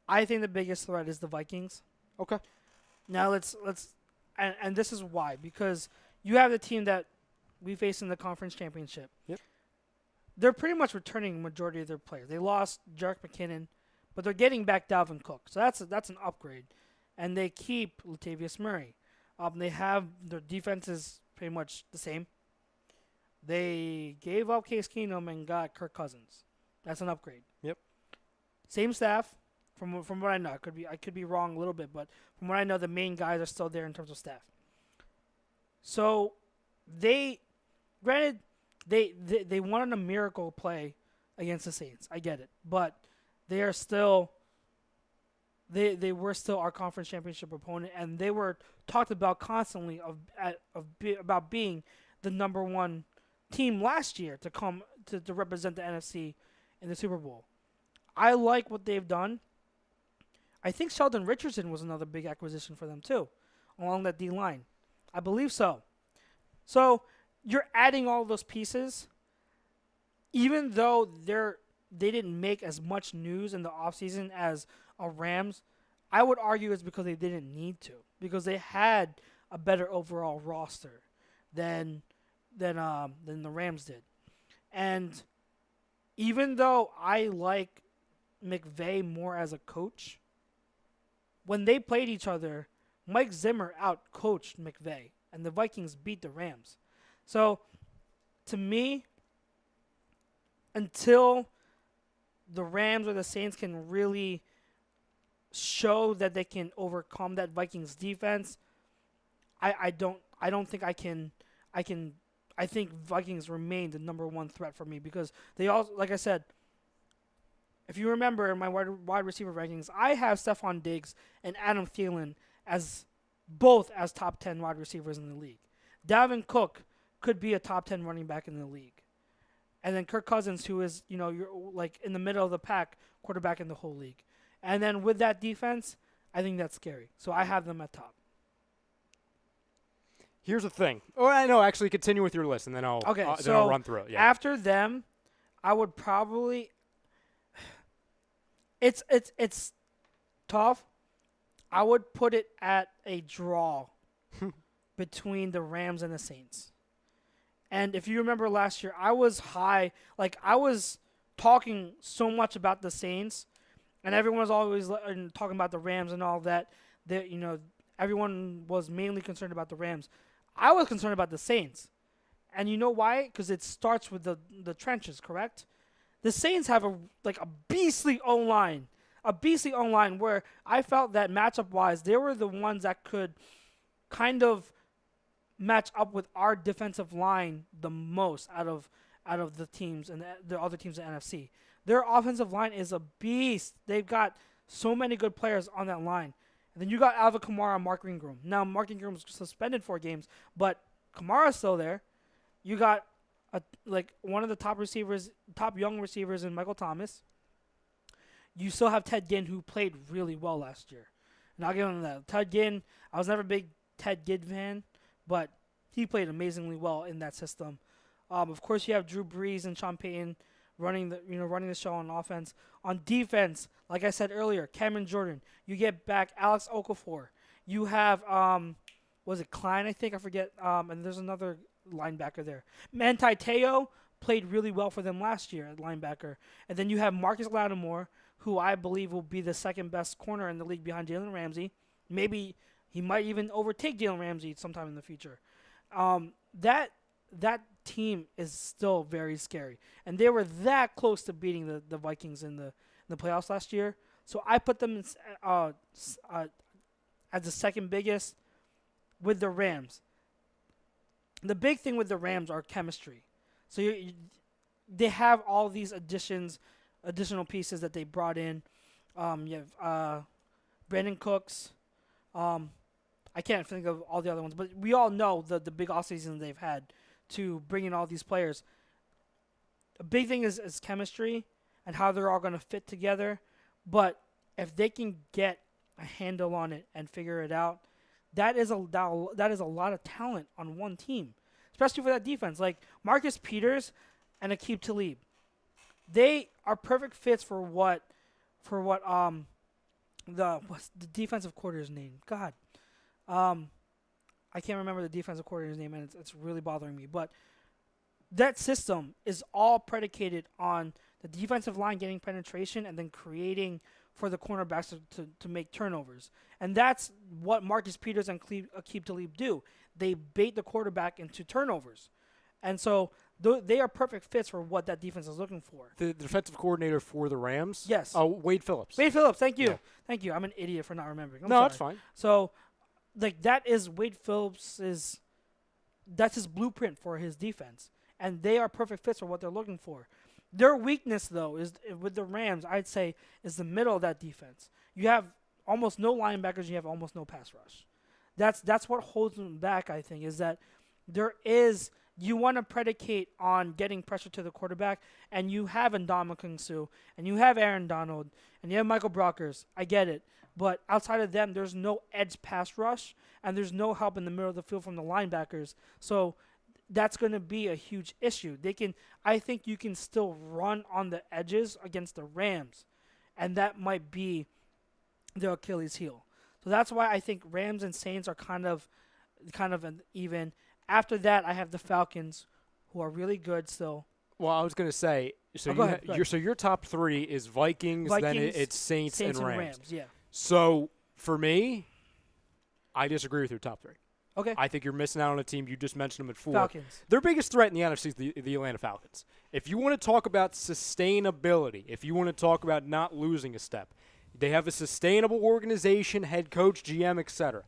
I think the biggest threat is the Vikings. Okay. Now let's and this is why, because you have the team that we faced in the conference championship. Yep. They're pretty much returning majority of their players. They lost Jarek McKinnon, but they're getting back Dalvin Cook. So that's an upgrade. And they keep Latavius Murray. They have their defense is pretty much the same. They gave up Case Keenum and got Kirk Cousins. That's an upgrade. Yep. Same staff. From what I know, I could be wrong a little bit, but from what I know, the main guys are still there in terms of staff. So, they wanted a miracle play against the Saints. I get it, but they are still they were still our conference championship opponent, and they were talked about constantly about being the number one team last year to come to represent the NFC in the Super Bowl. I like what they've done. I think Sheldon Richardson was another big acquisition for them too, along that D line. I believe so. So you're adding all those pieces, even though they didn't make as much news in the offseason as a Rams. I would argue it's because they didn't need to, because they had a better overall roster than the Rams did. And even though I like McVay more as a coach, when they played each other, Mike Zimmer out-coached McVay, and the Vikings beat the Rams. So, to me, until the Rams or the Saints can really show that they can overcome that Vikings defense, I don't think I can. I think Vikings remain the number one threat for me, because they also, like I said, if you remember in my wide receiver rankings, I have Stephon Diggs and Adam Thielen as both as top 10 wide receivers in the league. Dalvin Cook could be a top 10 running back in the league. And then Kirk Cousins, who is, you're like in the middle of the pack quarterback in the whole league. And then with that defense, I think that's scary. So I have them at top. Here's the thing. Oh, I know. Actually, continue with your list, and then I'll run through it. Yeah. After them, I would probably. It's tough. I would put it at a draw between the Rams and the Saints. And if you remember last year, I was high. Like, I was talking so much about the Saints, and everyone was always talking about the Rams and all that. That everyone was mainly concerned about the Rams. I was concerned about the Saints. And you know why? Because it starts with the trenches, correct? The Saints have a beastly O-line. A beastly O-line where I felt that matchup-wise, they were the ones that could kind of match up with our defensive line the most out of the teams and the other teams in the NFC. Their offensive line is a beast. They've got so many good players on that line. And then you got Alvin Kamara and Mark Ingram. Now, Mark Ingram was suspended 4 games, but Kamara's still there. You got one of the top young receivers in Michael Thomas. You still have Ted Ginn, who played really well last year. And I'll give him that. Ted Ginn, I was never a big Ted Ginn fan, but he played amazingly well in that system. Of course, you have Drew Brees and Sean Payton running the show on offense. On defense, like I said earlier, Cameron Jordan. You get back Alex Okafor. You have was it Klein? I think I forget. And there's another linebacker there. Manti Te'o played really well for them last year at linebacker. And then you have Marcus Lattimore, who I believe will be the second best corner in the league behind Jalen Ramsey. Maybe he might even overtake Jalen Ramsey sometime in the future. That team is still very scary, and they were that close to beating the Vikings in the playoffs last year. So I put them as the second biggest with the Rams. The big thing with the Rams are chemistry. So they have all these additional pieces that they brought in. You have Brandon Cooks. I can't think of all the other ones, but we all know the big offseason they've had to bring in all these players. A big thing is chemistry and how they're all going to fit together. But if they can get a handle on it and figure it out, that is a lot of talent on one team, especially for that defense. Like Marcus Peters and Aqib Talib, they are perfect fits for what what's the defensive coordinator's name? God, I can't remember the defensive coordinator's name, and it's really bothering me. But that system is all predicated on the defensive line getting penetration and then creating for the cornerbacks to make turnovers. And that's what Marcus Peters and Aqib Talib do. They bait the quarterback into turnovers. And so they are perfect fits for what that defense is looking for. The defensive coordinator for the Rams? Yes. Oh, Wade Phillips. Wade Phillips, thank you. Yeah. Thank you. I'm an idiot for not remembering. No, that's fine. So, like, that is Wade Phillips' that's his blueprint for his defense. And they are perfect fits for what they're looking for. Their weakness, though, is with the Rams, I'd say, is the middle of that defense. You have almost no linebackers. You have almost no pass rush. That's what holds them back, I think, is that you want to predicate on getting pressure to the quarterback, and you have Ndamukong Suh, and you have Aaron Donald, and you have Michael Brockers. I get it. But outside of them, there's no edge pass rush, and there's no help in the middle of the field from the linebackers. So that's going to be a huge issue. I think you can still run on the edges against the Rams, and that might be their Achilles heel. So that's why I think Rams and Saints are kind of an even. After that, I have the Falcons, who are really good still. Well, I was going to say, so go ahead. Your top three is Vikings, then it's Saints and Rams. Yeah. So for me, I disagree with your top three. Okay. I think you're missing out on a team. You just mentioned them at 4. Falcons. Their biggest threat in the NFC is the Atlanta Falcons. If you want to talk about sustainability, if you want to talk about not losing a step, they have a sustainable organization, head coach, GM, etc.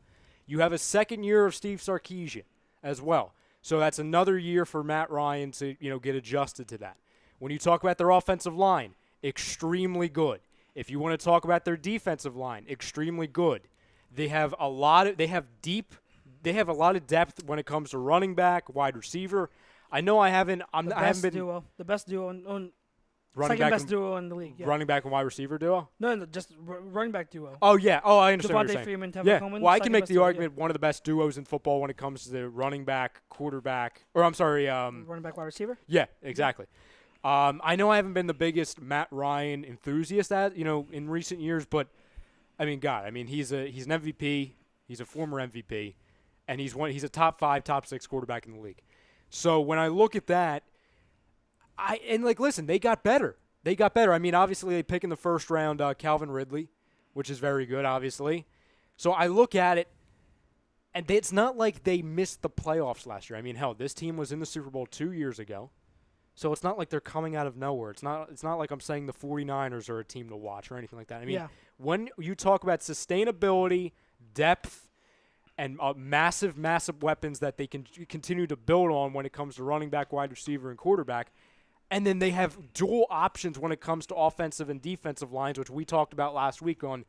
You have a second year of Steve Sarkisian as well. So that's another year for Matt Ryan to get adjusted to that. When you talk about their offensive line, extremely good. If you want to talk about their defensive line, extremely good. They have a lot of depth when it comes to running back, wide receiver. I know I haven't been the best duo second best duo in the league. Yeah. Running back and wide receiver duo? No, just running back duo. Oh, yeah. Oh, I understand what Devontae you're saying. Freeman, Tevin Yeah. Coleman, Well, I can make the duo, argument one of the best duos in football when it comes to the running back, quarterback, or I'm sorry. Running back, wide receiver? Yeah, exactly. I know I haven't been the biggest Matt Ryan enthusiast in recent years, but he's an MVP. He's a former MVP, and he's a top 5, top 6 quarterback in the league. So when I look at that, listen, they got better. I mean, obviously they pick in the first round Calvin Ridley, which is very good, obviously. So I look at it, and it's not like they missed the playoffs last year. I mean, hell, this team was in the Super Bowl 2 years ago. So it's not like they're coming out of nowhere. It's not like I'm saying the 49ers are a team to watch or anything like that. I mean, when you talk about sustainability, depth, and massive weapons that they can continue to build on when it comes to running back, wide receiver, and quarterback, and then they have dual options when it comes to offensive and defensive lines, which we talked about last week on,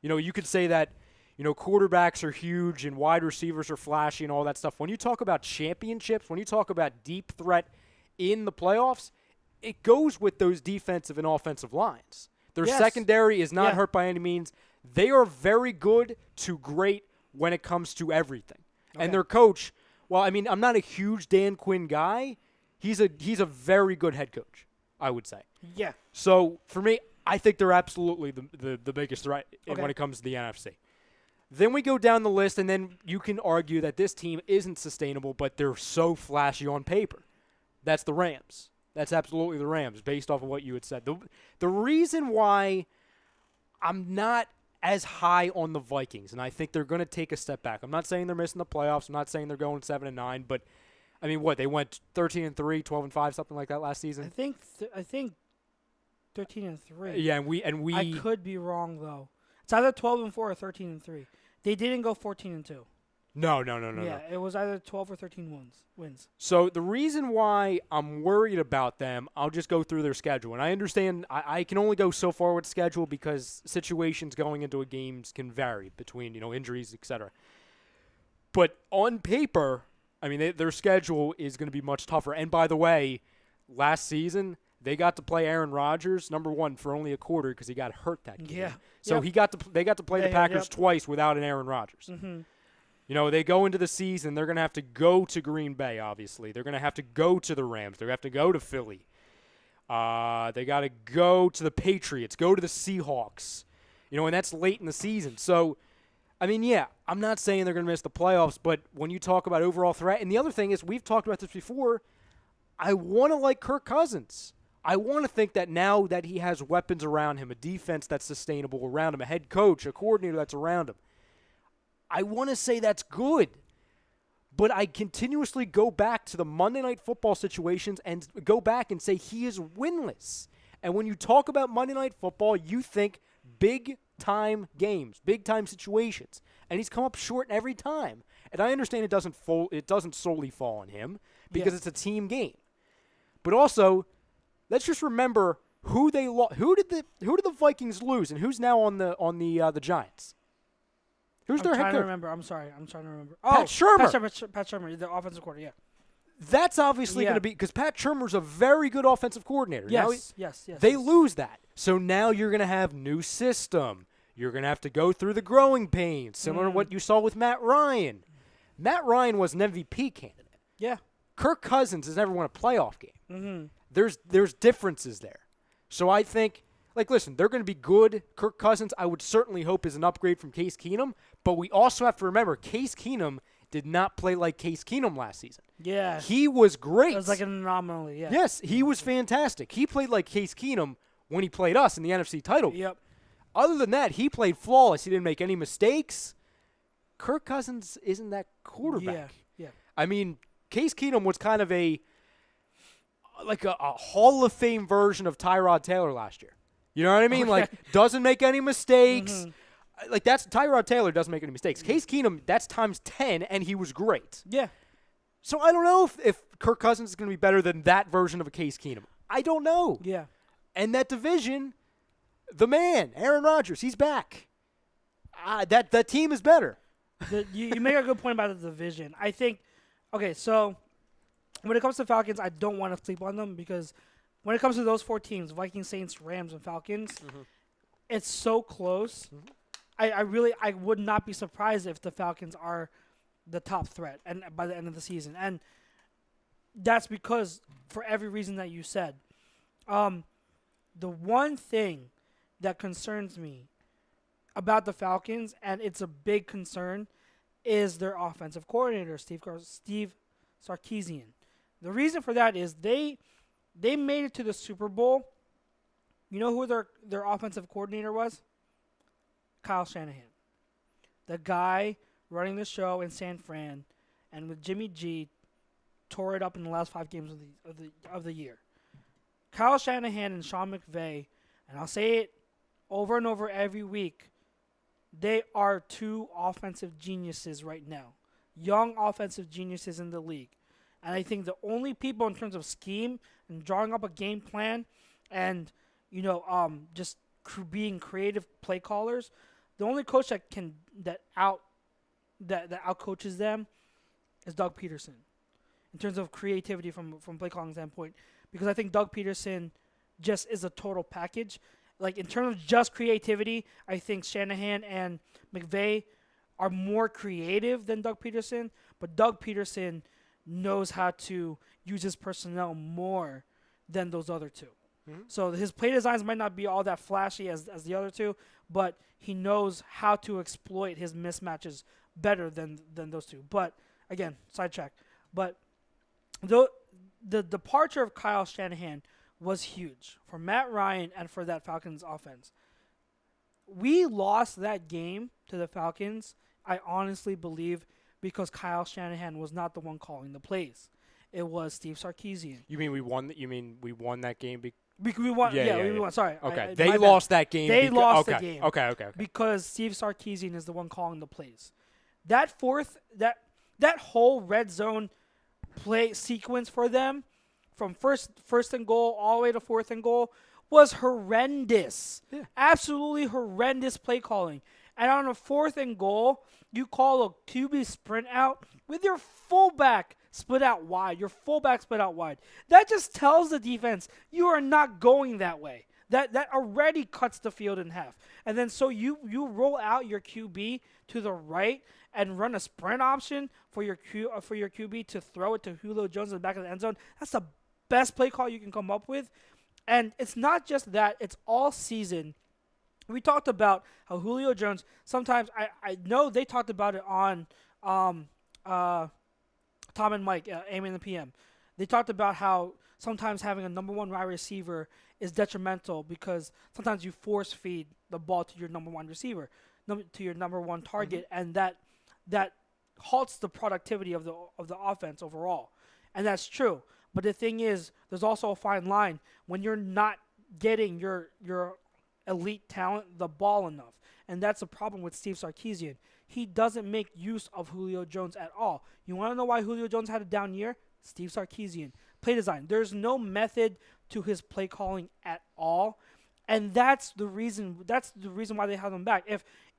you could say that, quarterbacks are huge and wide receivers are flashy and all that stuff. When you talk about championships, when you talk about deep threat in the playoffs, it goes with those defensive and offensive lines. Their secondary is not hurt by any means. They are very good to great when it comes to everything. Okay. And their coach, well, I mean, I'm not a huge Dan Quinn guy. He's a very good head coach, I would say. Yeah. So for me, I think they're absolutely the biggest threat when it comes to the NFC. Then we go down the list, and then you can argue that this team isn't sustainable, but they're so flashy on paper. That's the Rams. That's absolutely the Rams, based off of what you had said. The reason why I'm not as high on the Vikings, and I think they're going to take a step back. I'm not saying they're missing the playoffs. I'm not saying they're going 7-9, but I mean, what, they went 13-3, 12-5, something like that last season. I think 13-3. Yeah, and we. I could be wrong though. It's either 12-4 or 13-3. They didn't go 14-2. No. Yeah, it was either 12 or 13 wins. So the reason why I'm worried about them, I'll just go through their schedule. And I understand I can only go so far with schedule because situations going into a games can vary between, injuries, etc. But on paper, I mean, their schedule is going to be much tougher. And by the way, last season, they got to play Aaron Rodgers, number one, for only a quarter because he got hurt that game. Yeah. So they got to play the Packers twice without an Aaron Rodgers. Mm-hmm. They go into the season, they're going to have to go to Green Bay, obviously. They're going to have to go to the Rams. They're going to have to go to Philly. They got to go to the Patriots, go to the Seahawks. And that's late in the season. So, I mean, yeah, I'm not saying they're going to miss the playoffs, but when you talk about overall threat, and the other thing is, we've talked about this before, I want to like Kirk Cousins. I want to think that now that he has weapons around him, a defense that's sustainable around him, a head coach, a coordinator that's around him, I want to say that's good, but I continuously go back to the Monday Night Football situations and go back and say he is winless. And when you talk about Monday Night Football, you think big-time games, big-time situations, and he's come up short every time. And I understand it doesn't solely fall on him because it's a team game. But also, let's just remember who they lost. Who did the Vikings lose, and who's now on the Giants? Who's their head coach? I'm trying to remember. Pat Shurmur. Pat Shurmur, the offensive coordinator, yeah. That's obviously going to be – because Pat Shurmur's a very good offensive coordinator. Yes. They lose that. So now you're going to have new system. You're going to have to go through the growing pains, similar to what you saw with Matt Ryan. Matt Ryan was an MVP candidate. Yeah. Kirk Cousins has never won a playoff game. Mm-hmm. There's differences there. So I think – listen, they're going to be good. Kirk Cousins, I would certainly hope, is an upgrade from Case Keenum. But we also have to remember, Case Keenum did not play like Case Keenum last season. Yeah. He was great. It was like an anomaly, yeah. Yes, he was fantastic. He played like Case Keenum when he played us in the NFC title game. Yep. Other than that, he played flawless. He didn't make any mistakes. Kirk Cousins isn't that quarterback. Yeah. I mean, Case Keenum was kind of a Hall of Fame version of Tyrod Taylor last year. You know what I mean? Okay. Like, doesn't make any mistakes. Mm-hmm. Like, that's Tyrod Taylor doesn't make any mistakes. Case Keenum, that's times 10, and he was great. Yeah. So I don't know if Kirk Cousins is going to be better than that version of a Case Keenum. I don't know. Yeah. And that division, the man, Aaron Rodgers, he's back. That team is better. You make a good point about the division. I think, okay, so when it comes to Falcons, I don't want to sleep on them because when it comes to those four teams, Vikings, Saints, Rams, and Falcons, it's so close. Mm-hmm. I would not be surprised if the Falcons are the top threat and by the end of the season. And that's because, for every reason that you said, the one thing that concerns me about the Falcons, and it's a big concern, is their offensive coordinator, Steve Sarkisian. The reason for that is they made it to the Super Bowl. You know who their offensive coordinator was? Kyle Shanahan. The guy running the show in San Fran, and with Jimmy G, tore it up in the last 5 games of the year. Kyle Shanahan and Sean McVay, and I'll say it over and over every week, they are 2 offensive geniuses right now. Young offensive geniuses in the league. And I think the only people in terms of scheme and drawing up a game plan and, just being creative play callers, the only coach that outcoaches them is Doug Peterson in terms of creativity from play calling standpoint. Because I think Doug Peterson just is a total package. Like, in terms of just creativity, I think Shanahan and McVay are more creative than Doug Peterson, but Doug Peterson knows how to use his personnel more than those other 2. Mm-hmm. So his play designs might not be all that flashy as the other 2, but he knows how to exploit his mismatches better than those 2. But, again, sidetrack. But the departure of Kyle Shanahan was huge for Matt Ryan and for that Falcons offense. we lost that game to the Falcons, I honestly believe, because Kyle Shanahan was not the one calling the plays. It was Steve Sarkisian. You mean we won? You mean we won that game? We won. Yeah. We won. Sorry. Okay, my they bad. lost that game. They lost the okay. game. Okay. Because Steve Sarkisian is the one calling the plays. That whole red zone play sequence for them, from first and goal all the way to fourth and goal, was horrendous. Yeah. Absolutely horrendous play calling. And on a fourth and goal, you call a QB sprint out with your fullback split out wide. Your fullback split out wide. That just tells the defense you are not going that way. That already cuts the field in half. And then so you roll out your QB to the right and run a sprint option for your QB to throw it to Julio Jones in the back of the end zone. That's the best play call you can come up with. And it's not just that, it's all season. We talked about how Julio Jones, sometimes, I know they talked about it on Tom and Mike, Amy and the PM. They talked about how sometimes having a number one wide receiver is detrimental because sometimes you force feed the ball to your number one receiver, to your number one target, and that halts the productivity of the offense overall. And that's true. But the thing is, there's also a fine line when you're not getting your elite talent the ball enough. And that's the problem with Steve Sarkisian. He doesn't make use of Julio Jones at all. You want to know why Julio Jones had a down year? Steve Sarkisian. Play design. There's no method to his play calling at all. And that's the reason why they held him back.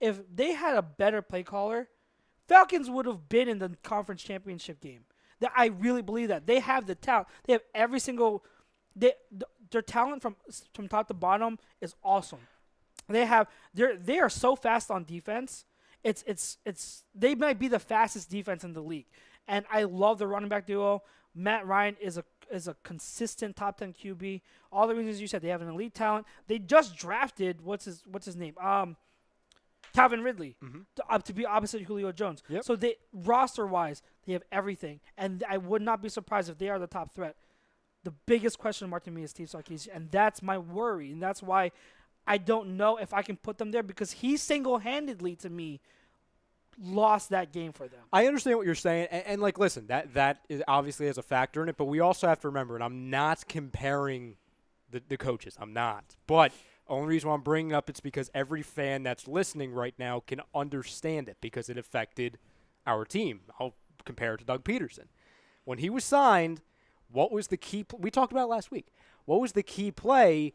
If they had a better play caller, Falcons would have been in the conference championship game. I really believe that. They have the talent. They have every single their talent from top to bottom is awesome. They are so fast on defense. It's they might be the fastest defense in the league. And I love the running back duo. Matt Ryan is a consistent top 10 QB. All the reasons you said, they have an elite talent. They just drafted what's his name? Calvin Ridley to be opposite Julio Jones. Yep. So they roster wise, they have everything. And I would not be surprised if they are the top threat. The biggest question mark to me is Steve Sarkisian, and that's my worry, and that's why I don't know if I can put them there because he single-handedly, to me, lost that game for them. I understand what you're saying, and like, listen, that is obviously has a factor in it, but we also have to remember, and I'm not comparing the coaches. I'm not. But only reason why I'm bringing it up it's because every fan that's listening right now can understand it because it affected our team. I'll compare it to Doug Peterson. When he was signed, what was the key we talked about last week. What was the key play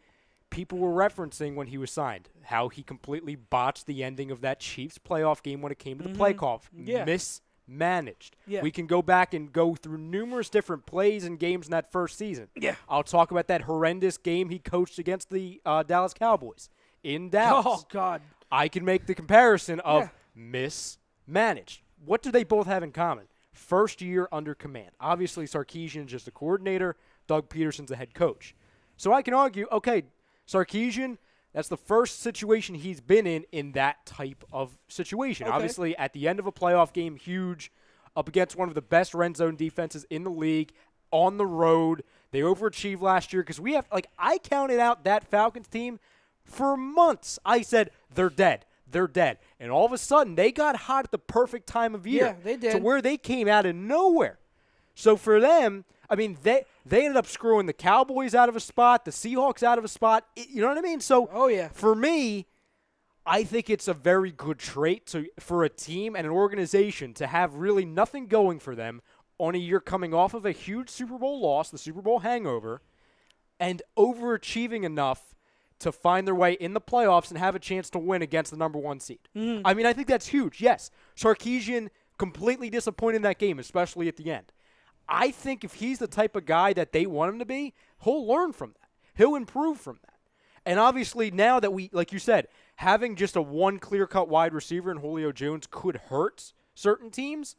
people were referencing when he was signed? How he completely botched the ending of that Chiefs playoff game when it came to the play call. Yeah. Mismanaged. Yeah. We can go back and go through numerous different plays and games in that first season. Yeah. I'll talk about that horrendous game he coached against the Dallas Cowboys in Dallas. Oh, God. I can make the comparison of mismanaged. What do they both have in common? First year under command. Obviously, Sarkisian is just a coordinator. Doug Peterson's a head coach. So I can argue, okay, Sarkisian, that's the first situation he's been in that type of situation. Okay. Obviously, at the end of a playoff game, huge, up against one of the best red zone defenses in the league, on the road. They overachieved last year because I counted out that Falcons team for months. I said, they're dead. They're dead. And all of a sudden, they got hot at the perfect time of year. Yeah, they did. To where they came out of nowhere. So for them, I mean, they ended up screwing the Cowboys out of a spot, the Seahawks out of a spot. You know what I mean? So for me, I think it's a very good trait for a team and an organization to have really nothing going for them on a year coming off of a huge Super Bowl loss, the Super Bowl hangover, and overachieving enough to find their way in the playoffs and have a chance to win against the number one seed. I mean, I think that's huge. Yes, Sarkisian completely disappointed in that game, especially at the end. I think if he's the type of guy that they want him to be, he'll learn from that. He'll improve from that. And obviously now that we, like you said, having just a one clear-cut wide receiver in Julio Jones could hurt certain teams.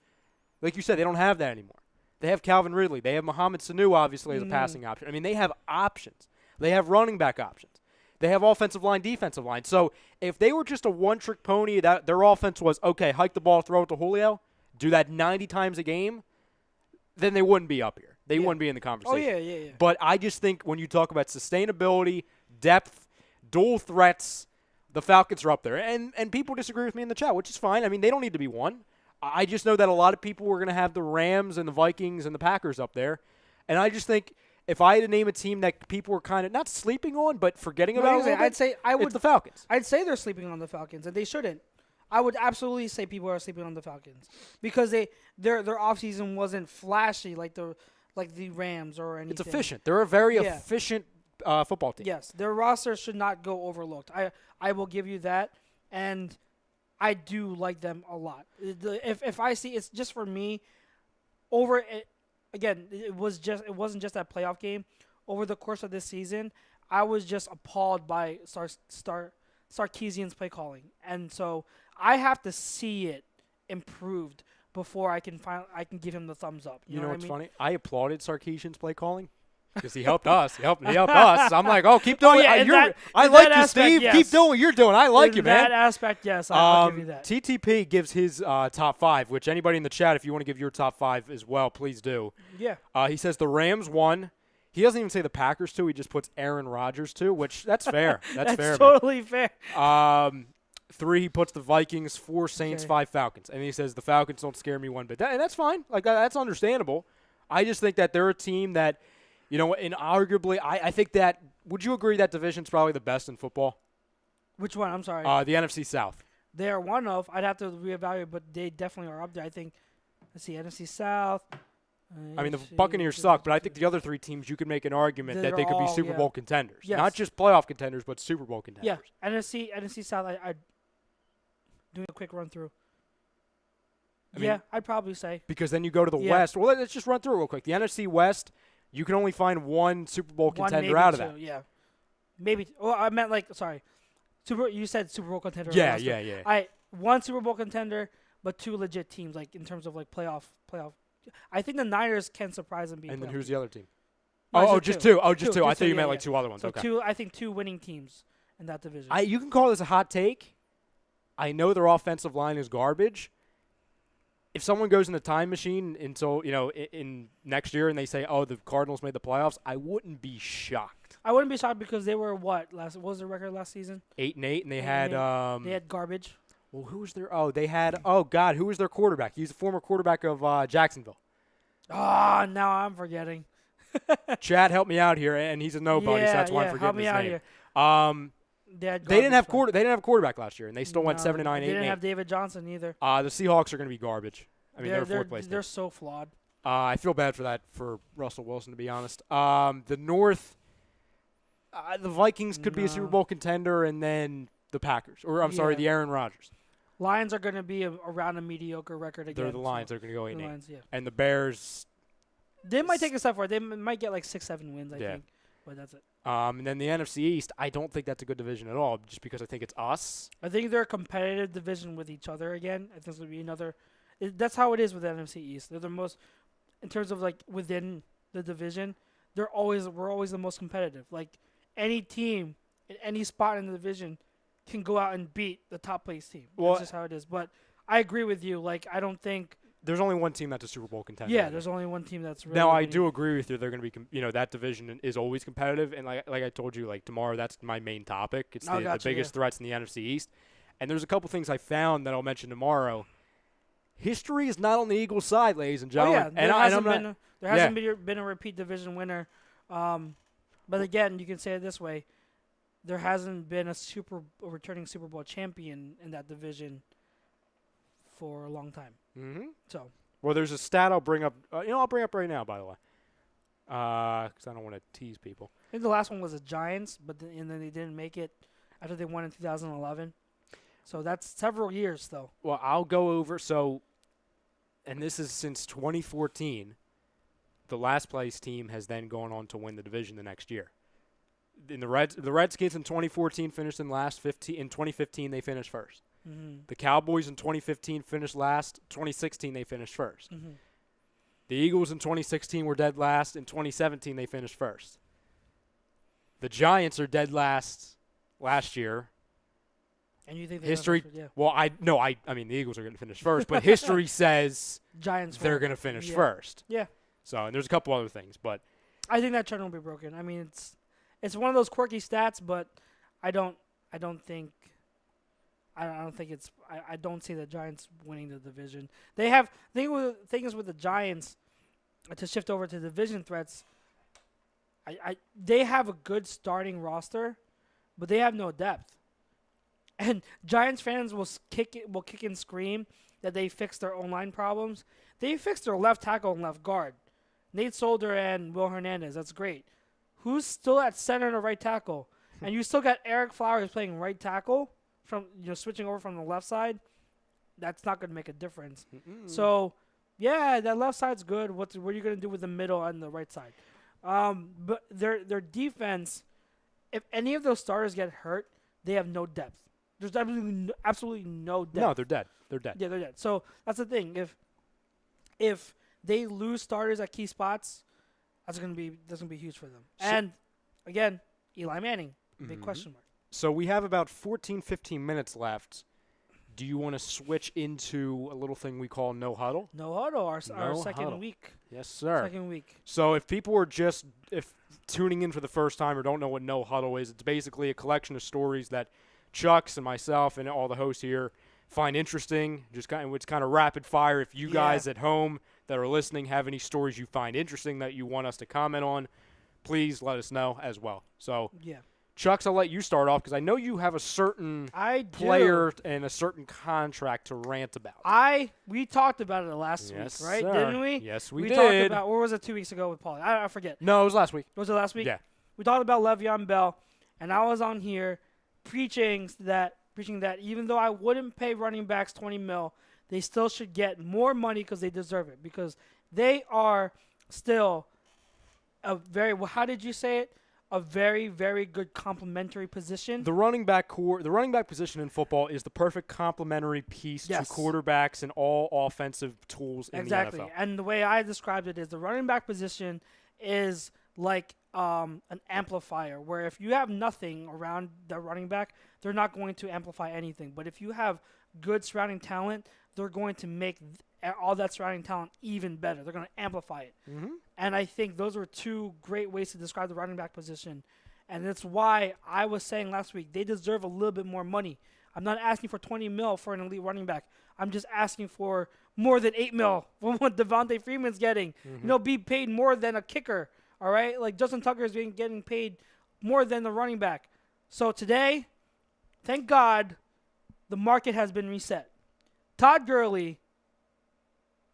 Like you said, they don't have that anymore. They have Calvin Ridley. They have Mohamed Sanu, obviously, as a passing option. I mean, they have options. They have running back options. They have offensive line, defensive line. So if they were just a one-trick pony, that their offense was, okay, hike the ball, throw it to Julio, do that 90 times a game, then they wouldn't be up here. They wouldn't be in the conversation. Oh, yeah. But I just think when you talk about sustainability, depth, dual threats, The Falcons are up there, and people disagree with me in the chat, which is fine. I mean, they don't need to be one. I just know that a lot of people were going to have the Rams and the Vikings and the Packers up there, and I just think if I had to name a team that people were kind of not sleeping on but forgetting about, I'd say it's the Falcons. I'd say they're sleeping on the Falcons, and they shouldn't. I would absolutely say people are sleeping on the Falcons because their offseason wasn't flashy like the Rams or anything. It's efficient. They're a very efficient football team. Yes, their roster should not go overlooked. I will give you that, and I do like them a lot. If I see, it's just for me. Again, it wasn't just that playoff game. Over the course of this season, I was just appalled by Sarkisian's play calling, and so I have to see it improved before I can give him the thumbs up. You know what's what I mean? funny? I applauded Sarkisian's play calling because he helped us. He helped us. I'm like, oh, keep doing it. I like you, Steve. Yes. Keep doing what you're doing. I like you, man. In that aspect, yes, I'll give you that. TTP gives his top 5, which anybody in the chat, if you want to give your top 5 as well, please do. Yeah. He says the Rams 1. He doesn't even say the Packers 2. He just puts Aaron Rodgers 2, which that's fair. That's fair. Totally fair. 3, he puts the Vikings. 4, Saints. 5, Falcons. And he says the Falcons don't scare me one bit. And that's fine. Like that's understandable. I just think that they're a team that, and arguably, I think that, would you agree that division's probably the best in football? Which one? I'm sorry. The NFC South. They are one of. I'd have to reevaluate, but they definitely are up there. I think, let's see, NFC South. I mean, the Buccaneers suck, but I think the other 3 teams, you could make an argument that they could be Super Bowl contenders. Yes. Not just playoff contenders, but Super Bowl contenders. Yeah, NFC South, I doing a quick run through. I mean, I'd probably say. Because then you go to the West. Well, let's just run through it real quick. The NFC West, you can only find one Super Bowl contender out of that. Yeah. Maybe. Well, I meant you said Super Bowl contender. Yeah. One Super Bowl contender, but 2 legit teams, like in terms of like playoff. I think the Niners can surprise and beat. And then who's the other team? No, just two. Oh, just two. I thought you meant like 2 other ones. So okay. I think 2 winning teams in that division. You can call this a hot take. I know their offensive line is garbage. If someone goes in the time machine until, in next year and they say, oh, the Cardinals made the playoffs, I wouldn't be shocked. I wouldn't be shocked because they were what was their record last season? 8-8, and they had they had garbage. Well, who was their? Oh, they had. Oh God, who was their quarterback? He's a former quarterback of Jacksonville. Oh, now I'm forgetting. Chad, help me out here, and he's a nobody, so that's why I'm forgetting his name. They didn't have a quarterback last year, and they still went 7-9, 8-8. They didn't have David Johnson either. The Seahawks are going to be garbage. I mean, they're fourth place. They're so flawed. I feel bad for Russell Wilson, to be honest. The North, the Vikings could be a Super Bowl contender, and then the Packers, or I'm sorry, the Aaron Rodgers. Lions are going to be around a mediocre record again. They're the Lions. They're going to go 8-8. Yeah. And the Bears. They might take a step forward. They might get like 6-7 wins, I think. But that's it. And then the NFC East, I don't think that's a good division at all, just because I think it's us. I think they're a competitive division with each other again. I think it's going to be another. That's how it is with the NFC East. They're the most, in terms of like within the division, we're always the most competitive. Like any team in any spot in the division can go out and beat the top place team. Well, that's just how it is. But I agree with you. Like I don't think there's only one team that's a Super Bowl contender. Yeah, there's only one team that's really. Now I do agree with you. They're going to be, that division is always competitive, and like I told you, like tomorrow, that's my main topic. It's the biggest threats in the NFC East, and there's a couple things I found that I'll mention tomorrow. History is not on the Eagles' side, ladies and gentlemen. There hasn't been a repeat division winner. But again, you can say it this way: there hasn't been a returning Super Bowl champion in that division for a long time. Mm-hmm. So, well, there's a stat I'll bring up. I'll bring up right now, by the way, because I don't want to tease people. I think the last one was the Giants, and then they didn't make it after they won in 2011. So that's several years, though. Well, I'll go over. So, and this is since 2014. The last place team has then gone on to win the division the next year. In the Redskins in 2014 finished in last. In 2015, they finished first. Mm-hmm. The Cowboys in 2015 finished last. 2016, they finished first. Mm-hmm. The Eagles in 2016 were dead last. In 2017, they finished first. The Giants are dead last year. And you think history? Yeah. Well, I mean the Eagles are going to finish first, but history says Giants they're going to finish first. Yeah. So and there's a couple other things, but I think that trend will be broken. I mean, it's one of those quirky stats, but I don't think I don't think it's. I don't see the Giants winning the division. They have. Thing is with the Giants, to shift over to division threats. They have a good starting roster, but they have no depth. And Giants fans will kick and scream that they fixed their O-line problems. They fixed their left tackle and left guard, Nate Solder and Will Hernandez. That's great. Who's still at center and right tackle? And you still got Eric Flowers playing right tackle from switching over from the left side. That's not going to make a difference. So, yeah, that left side's good. What are you going to do with the middle and the right side? But their defense, if any of those starters get hurt, they have no depth. There's absolutely no depth. No, they're dead. They're dead. Yeah, they're dead. So that's the thing. If they lose starters at key spots, that's gonna be huge for them. And again, Eli Manning, big question mark. So we have about 14, 15 minutes left. Do you want to switch into a little thing we call No Huddle? No Huddle, our second Huddle. week. Yes, sir. Second week. So if people are just tuning in for the first time or don't know what No Huddle is, it's basically a collection of stories that Chucks and myself and all the hosts here find interesting. It's kind of rapid fire. If you guys at home that are listening have any stories you find interesting that you want us to comment on, please let us know as well. So, Chucks, I'll let you start off because I know you have a certain player and a certain contract to rant about. We talked about it last week, right? Sir. Didn't we? Yes, we did. did. We talked about, or was it 2 weeks ago with Paulie? I forget. No, it was last week. Was it last week? Yeah. We talked about Le'Veon Bell, and I was on here preaching that even though I wouldn't pay running backs $20 million, they still should get more money because they deserve it, because they are still a very, how did you say it? A very, very good complementary position. The running back position in football is the perfect complementary piece to quarterbacks and all offensive tools in the NFL. And the way I described it is the running back position is like an amplifier, where if you have nothing around the running back, they're not going to amplify anything. But if you have good surrounding talent, they're going to make all that surrounding talent even better. They're going to amplify it. And I think those were two great ways to describe the running back position. And that's why I was saying last week they deserve a little bit more money. I'm not asking for $20 million for an elite running back. I'm just asking for more than $8 million from what Devontae Freeman's getting. Be paid more than a kicker. All right? Like Justin Tucker is getting paid more than the running back. So today, thank God, the market has been reset. Todd Gurley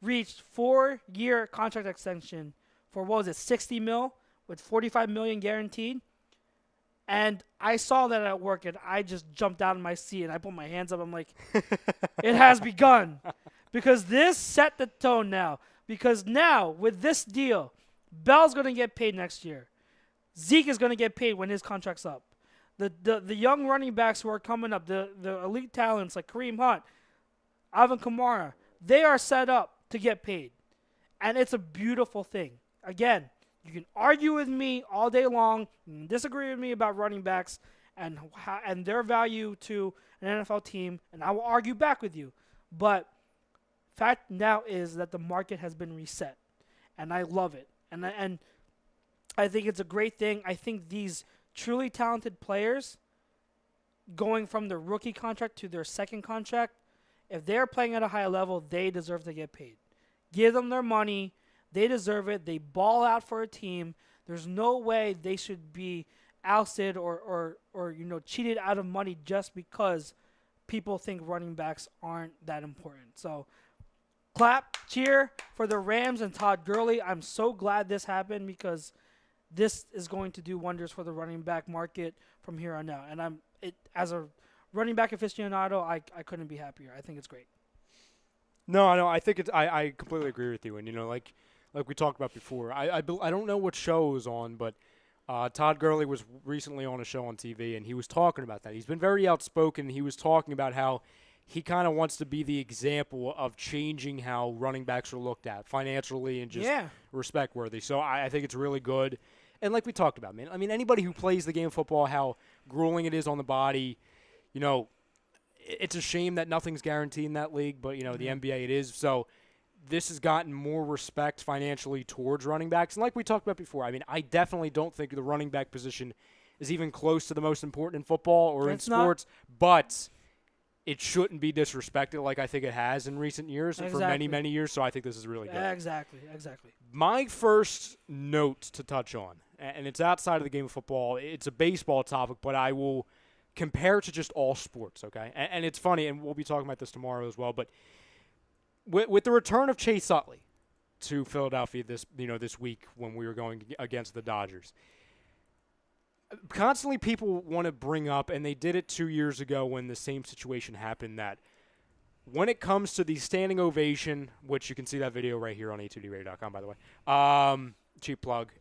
reached 4-year contract extension for, what was it, $60 million with $45 million guaranteed. And I saw that at work, and I just jumped out of my seat, and I put my hands up. I'm like, it has begun. Because this set the tone now. Because now, with this deal, Bell's going to get paid next year. Zeke is going to get paid when his contract's up. The young running backs who are coming up, the elite talents like Kareem Hunt, Alvin Kamara, they are set up to get paid. And it's a beautiful thing. Again, you can argue with me all day long, you can disagree with me about running backs and their value to an NFL team, and I will argue back with you. But fact now is that the market has been reset, and I love it. And I think it's a great thing. I think these truly talented players going from their rookie contract to their second contract, if they're playing at a high level, they deserve to get paid. Give them their money. They deserve it. They ball out for a team. There's no way they should be ousted or cheated out of money just because people think running backs aren't that important. So clap, cheer for the Rams and Todd Gurley. I'm so glad this happened because this is going to do wonders for the running back market from here on out. And as a running back aficionado, I couldn't be happier. I think it's great. No, I think I completely agree with you. And like we talked about before, I don't know what show it was on, but Todd Gurley was recently on a show on TV, and he was talking about that. He's been very outspoken. He was talking about how he kind of wants to be the example of changing how running backs are looked at financially and just respect worthy. So I think it's really good. And like we talked about, man, I mean, anybody who plays the game of football, how grueling it is on the body, it's a shame that nothing's guaranteed in that league, but, the NBA it is. So this has gotten more respect financially towards running backs. And like we talked about before, I mean, I definitely don't think the running back position is even close to the most important in football or in sports. But it shouldn't be disrespected like I think it has in recent years and for many, many years. So I think this is really good. Exactly. My first note to touch on, and it's outside of the game of football. It's a baseball topic, but I will compare it to just all sports, okay? And it's funny, and we'll be talking about this tomorrow as well, but with the return of Chase Utley to Philadelphia this week when we were going against the Dodgers, constantly people want to bring up, and they did it 2 years ago when the same situation happened, that when it comes to the standing ovation, which you can see that video right here on a2dradio.com, by the way, cheap plug,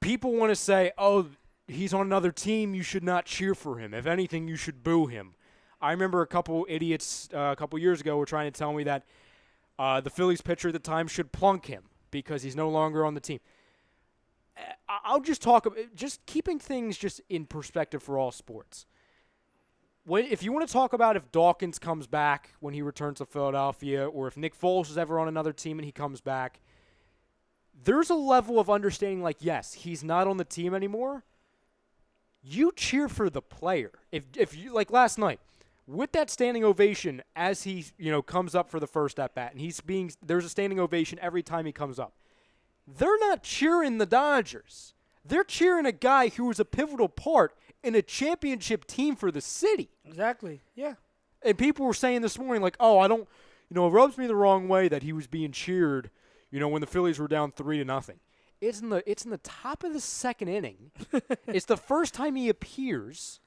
people want to say, oh, he's on another team, you should not cheer for him. If anything, you should boo him. I remember a couple idiots a couple years ago were trying to tell me that the Phillies pitcher at the time should plunk him because he's no longer on the team. I'll just talk about just keeping things just in perspective for all sports. If you want to talk about if Dawkins comes back when he returns to Philadelphia, or if Nick Foles is ever on another team and he comes back, there's a level of understanding like, yes, he's not on the team anymore. You cheer for the player. If you, like last night, with that standing ovation as he comes up for the first at bat, and there's a standing ovation every time he comes up. They're not cheering the Dodgers. They're cheering a guy who was a pivotal part in a championship team for the city. Exactly. Yeah. And people were saying this morning, like, oh, I don't, it rubs me the wrong way that he was being cheered, when the Phillies were down 3-0. It's in the top of the second inning. It's the first time he appears.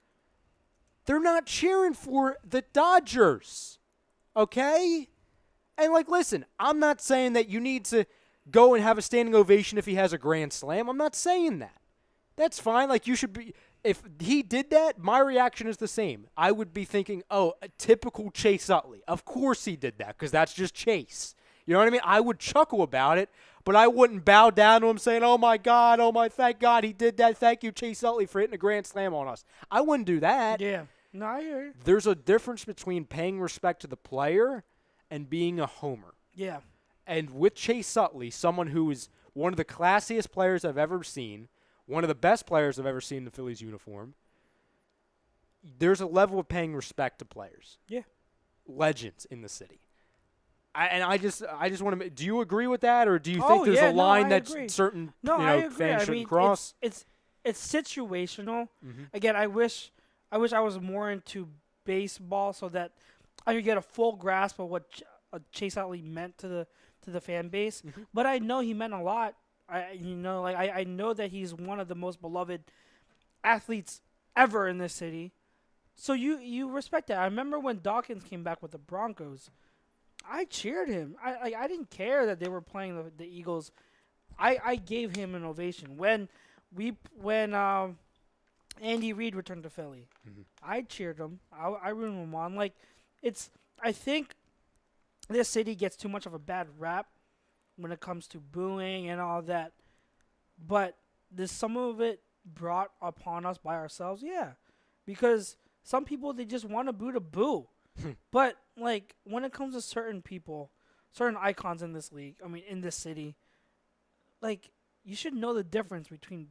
They're not cheering for the Dodgers. Okay? And listen, I'm not saying that you need to go and have a standing ovation if he has a grand slam. I'm not saying that. That's fine. You should be. If he did that, my reaction is the same. I would be thinking, oh, a typical Chase Utley. Of course he did that because that's just Chase. You know what I mean? I would chuckle about it, but I wouldn't bow down to him saying, oh, my God, thank God he did that. Thank you, Chase Utley, for hitting a grand slam on us. I wouldn't do that. Yeah. No, I hear you. There's a difference between paying respect to the player and being a homer. Yeah. And with Chase Utley, someone who is one of the classiest players I've ever seen, one of the best players I've ever seen in the Phillies uniform, there's a level of paying respect to players. Yeah. Legends in the city. I just want to. Do you agree with that, or do you think there's a line that certain fans shouldn't cross? It's situational. Mm-hmm. Again, I wish I was more into baseball so that I could get a full grasp of what Chase Utley meant to the fan base. Mm-hmm. But I know he meant a lot. I know that he's one of the most beloved athletes ever in this city. So you respect that. I remember when Dawkins came back with the Broncos, I cheered him. I didn't care that they were playing the Eagles. I gave him an ovation when Andy Reid returned to Philly. Mm-hmm. I cheered him. I rooted him on. I think this city gets too much of a bad rap when it comes to booing and all that. But there's some of it brought upon us by ourselves, yeah. Because some people, they just want to boo. But, when it comes to certain people, certain icons in this league, in this city, you should know the difference between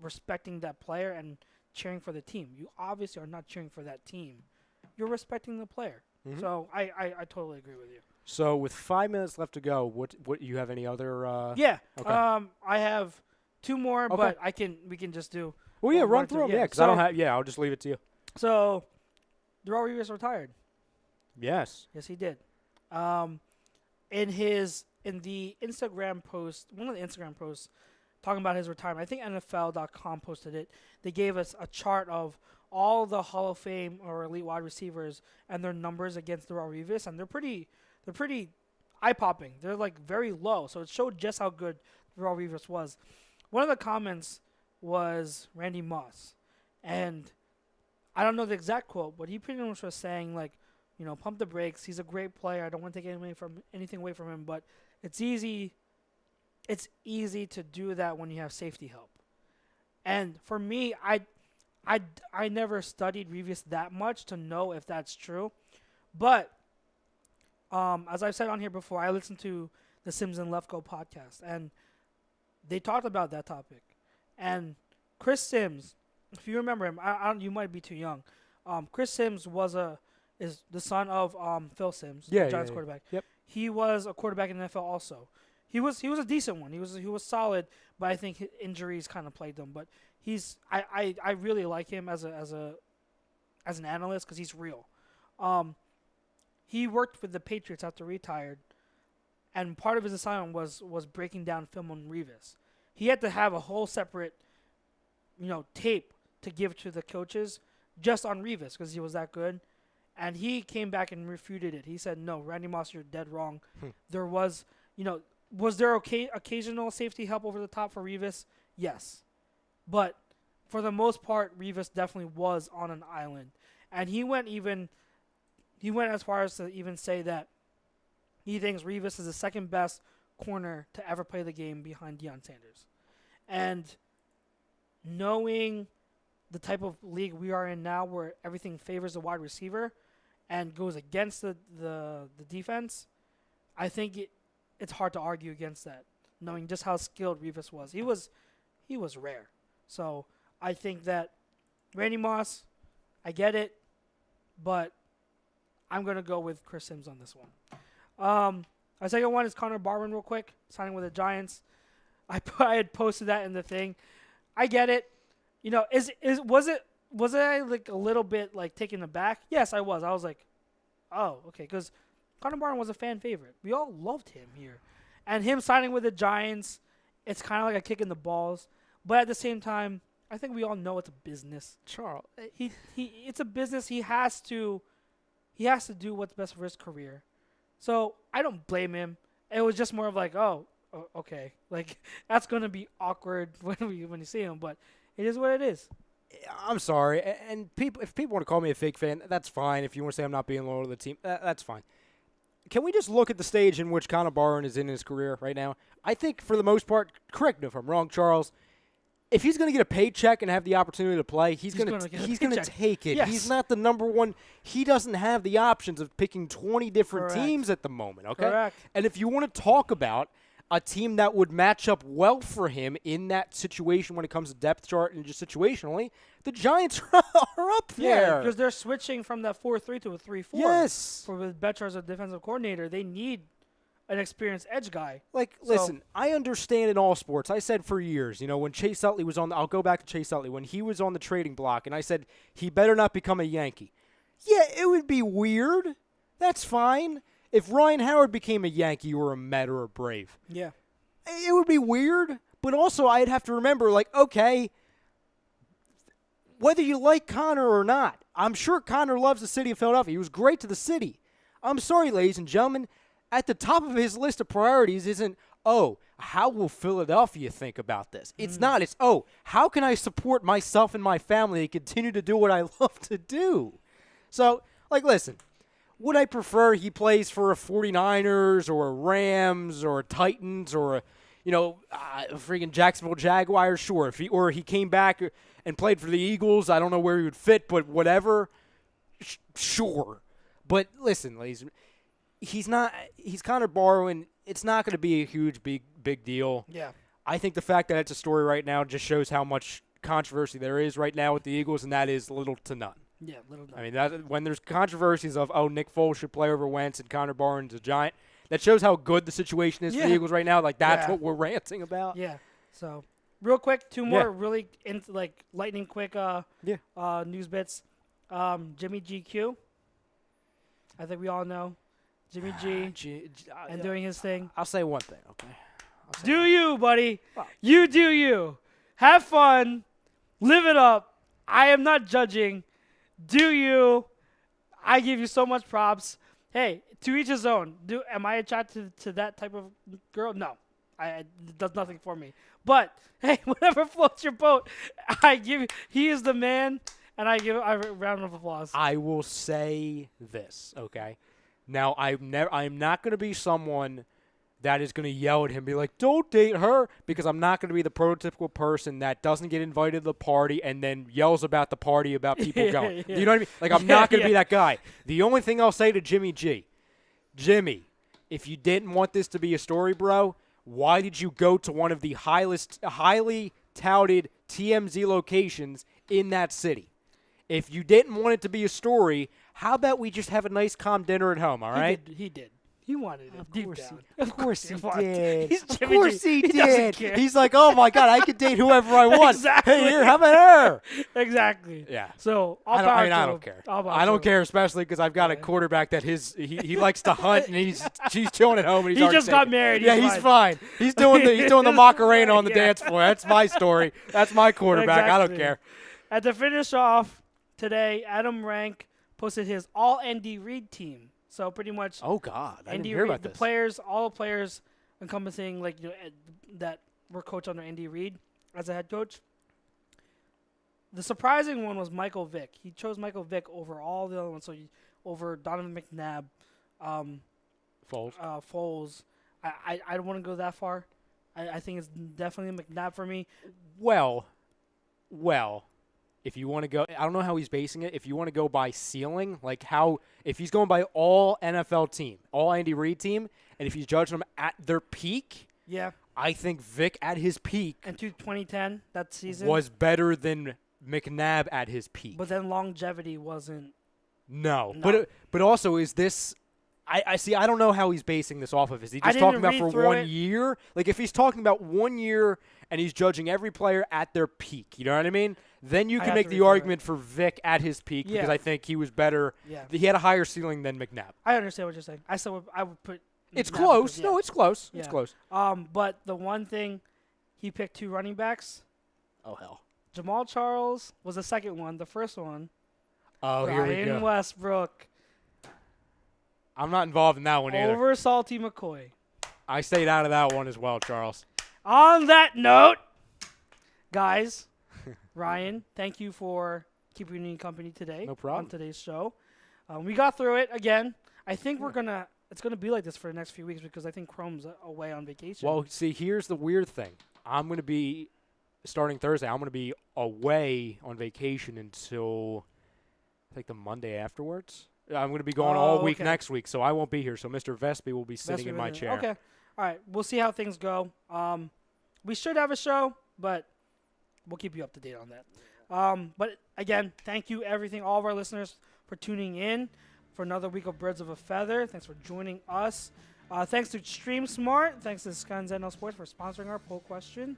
respecting that player and cheering for the team. You obviously are not cheering for that team. You're respecting the player. Mm-hmm. So I totally agree with you. So with 5 minutes left to go, what you have any other? Yeah. Okay. I have two more, okay. But we can just do. Well, yeah, run through them. Yeah, because I don't have. Yeah, I'll just leave it to you. So, Darrelle Revis retired. Yes. Yes, he did. In the Instagram post, one of the Instagram posts talking about his retirement, I think NFL.com posted it. They gave us a chart of all the Hall of Fame or elite wide receivers and their numbers against Darrelle Revis, and they're pretty eye-popping. They're very low, so it showed just how good Darrelle Revis was. One of the comments was Randy Moss, and I don't know the exact quote, but he pretty much was saying pump the brakes. He's a great player. I don't want to take anything away from him, but it's easy to do that when you have safety help. And for me, I never studied Revis that much to know if that's true. But as I've said on here before, I listened to the Sims and Lefko podcast, and they talked about that topic. And Chris Sims, if you remember him, you might be too young. Chris Sims is the son of Phil Sims, Yeah, the Giants yeah. quarterback. Yep. He was a quarterback in the NFL also. He was a decent one. He was solid, but I think injuries kind of plagued him. But I really like him as an analyst because he's real. He worked with the Patriots after retired, and part of his assignment was breaking down film on Revis. He had to have a whole separate, tape to give to the coaches just on Revis because he was that good. And he came back and refuted it. He said, "No, Randy Moss, you're dead wrong. There was, was there occasional safety help over the top for Revis? Yes, but for the most part, Revis definitely was on an island." And he went as far as to even say that he thinks Revis is the second best corner to ever play the game behind Deion Sanders. And knowing the type of league we are in now where everything favors the wide receiver and goes against the defense, I think it's hard to argue against that, knowing just how skilled Revis was. He was rare. So I think that Randy Moss, I get it, but I'm going to go with Chris Sims on this one. Our second one is Connor Barwin, real quick, signing with the Giants. I had posted that in the thing. I get it. Was I like a little bit like taken aback? Yes, I was. I was like, oh, okay, because Connor Barwin was a fan favorite. We all loved him here, and him signing with the Giants, it's kind of like a kick in the balls. But at the same time, I think we all know it's a business. Charles, It's a business. He has to do what's best for his career. So I don't blame him. It was just more of like, okay, like that's gonna be awkward when you see him, but it is what it is. I'm sorry, and if people want to call me a fake fan, that's fine. If you want to say I'm not being loyal to the team, that's fine. Can we just look at the stage in which Connor Barwin is in his career right now? I think for the most part, correct me if I'm wrong, Charles, if he's going to get a paycheck and have the opportunity to play, he's going to take it. Yes. He's not the number one. He doesn't have the options of picking 20 different teams at the moment, okay? Correct. And if you want to talk about a team that would match up well for him in that situation when it comes to depth chart and just situationally, the Giants are up there. Yeah, because they're switching from that 4-3 to a 3-4. Yes. With Betcher as a defensive coordinator, they need an experienced edge guy. Listen, I understand in all sports. I said for years, when Chase Utley was I'll go back to Chase Utley, when he was on the trading block, and I said he better not become a Yankee. Yeah, it would be weird. That's fine. If Ryan Howard became a Yankee or a Met or a Brave, yeah, it would be weird. But also, I'd have to remember, okay, whether you like Connor or not, I'm sure Connor loves the city of Philadelphia. He was great to the city. I'm sorry, ladies and gentlemen. At the top of his list of priorities isn't, how will Philadelphia think about this? It's not. It's, how can I support myself and my family and continue to do what I love to do? So, listen. Would I prefer he plays for a 49ers or a Rams or a Titans or a freaking Jacksonville Jaguars? Sure. If he came back and played for the Eagles, I don't know where he would fit, but whatever. Sure. But listen, ladies, he's Connor Barwin. It's not going to be a huge big deal. Yeah. I think the fact that it's a story right now just shows how much controversy there is right now with the Eagles, and that is little to none. Yeah, little. I mean, when there's controversies of, Nick Foles should play over Wentz and Connor Barwin's a Giant, that shows how good the situation is for the Eagles right now. That's what we're ranting about. Yeah. So, real quick, two more really lightning quick news bits. Jimmy GQ. I think we all know Jimmy G and doing his thing. I'll say one thing, okay? Do you, buddy? You do you. Have fun. Live it up. I am not judging. Do you? I give you so much props. Hey, to each his own. Am I attracted to that type of girl? No. It does nothing for me. But, hey, whatever floats your boat, he is the man, and I give a round of applause. I will say this, okay? Now, I'm not going to be someone that is going to yell at him and be like, don't date her, because I'm not going to be the prototypical person that doesn't get invited to the party and then yells about the party about people going. You know what I mean? I'm not going to be that guy. The only thing I'll say to Jimmy G, Jimmy, if you didn't want this to be a story, bro, why did you go to one of the highly touted TMZ locations in that city? if you didn't want it to be a story, how about we just have a nice, calm dinner at home, all right? He did. He wanted it deep down. Of course he wanted did. He's Of Jimmy course G. he doesn't did. care. He's like, oh, my God, I could date whoever I want. Exactly. Hey, here, how about her? Exactly. Yeah. So I don't care. I don't care, especially because I've got a Yeah. quarterback that he likes to hunt and he's chilling at home and he's He already just got taken. married. Yeah, he's fine. He's doing the Macarena on the Yeah. dance floor. That's my story. That's my quarterback. I don't Exactly. care. And to finish off today, Adam Rank posted his all Andy Reid team. So pretty much Oh God, I didn't Andy hear Reid, about the this. players, all the players encompassing that were coached under Andy Reid as a head coach. The surprising one was Michael Vick. He chose Michael Vick over all the other ones. So over Donovan McNabb, Foles. Foles. I don't want to go that far. I think it's definitely McNabb for me. Well, if you want to go, I don't know how he's basing it. If you want to go by ceiling, like if he's going by all NFL team, all Andy Reid team, and if he's judging them at their peak, Yeah. I think Vic at his peak And to 2010, that season. was better than McNabb at his peak. But then longevity wasn't. No. No. But also, is this? I see. I don't know how he's basing this off of. Is he I just didn't talking about read for through 1 it. year? Like if he's talking about 1 year and he's judging every player at their peak, you know what I mean? Then you I can have make to the read through argument for Vic at his peak because Yeah. I think he was better. Yeah. He had a higher ceiling than McNabb. I understand what you're saying. I would put. It's McNabb close. because, No, yeah. it's close. Yeah. It's close. But the one thing, he picked 2 running backs. Oh hell. Jamal Charles was the second one. The first one, Oh, here we Brian go. Westbrook I'm not involved in that one either. over Salty McCoy. I stayed out of that one as well, Charles. On that note, guys, Ryan, thank you for keeping me company today. No problem. On today's show, we got through it again. I think it's gonna be like this for the next few weeks because I think Chrome's away on vacation. Well, see, here's the weird thing. I'm going to be starting Thursday. I'm going to be away on vacation until I think the Monday afterwards. I'm going to be gone all week okay. next week, so I won't be here. So Mr. Vespi will be sitting in my chair. Okay. All right. We'll see how things go. We should have a show, but we'll keep you up to date on that. But again, thank you, all of our listeners, for tuning in for another week of Birds of a Feather. Thanks for joining us. Thanks to Stream Smart. Thanks to SkyNL Sports for sponsoring our poll question.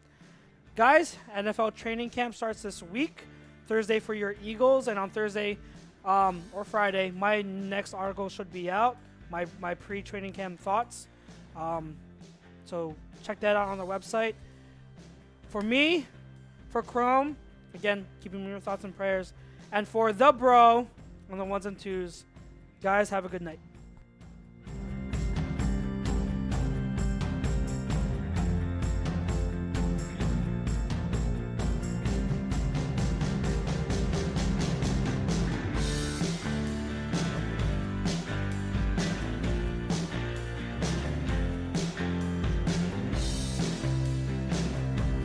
Guys, NFL training camp starts this week. Thursday for your Eagles, and on Thursday or Friday, my next article should be out. My pre-training camp thoughts. So check that out on the website. For me, for Chrome, again, keeping me in your thoughts and prayers. And for the bro on the ones and twos, guys, have a good night.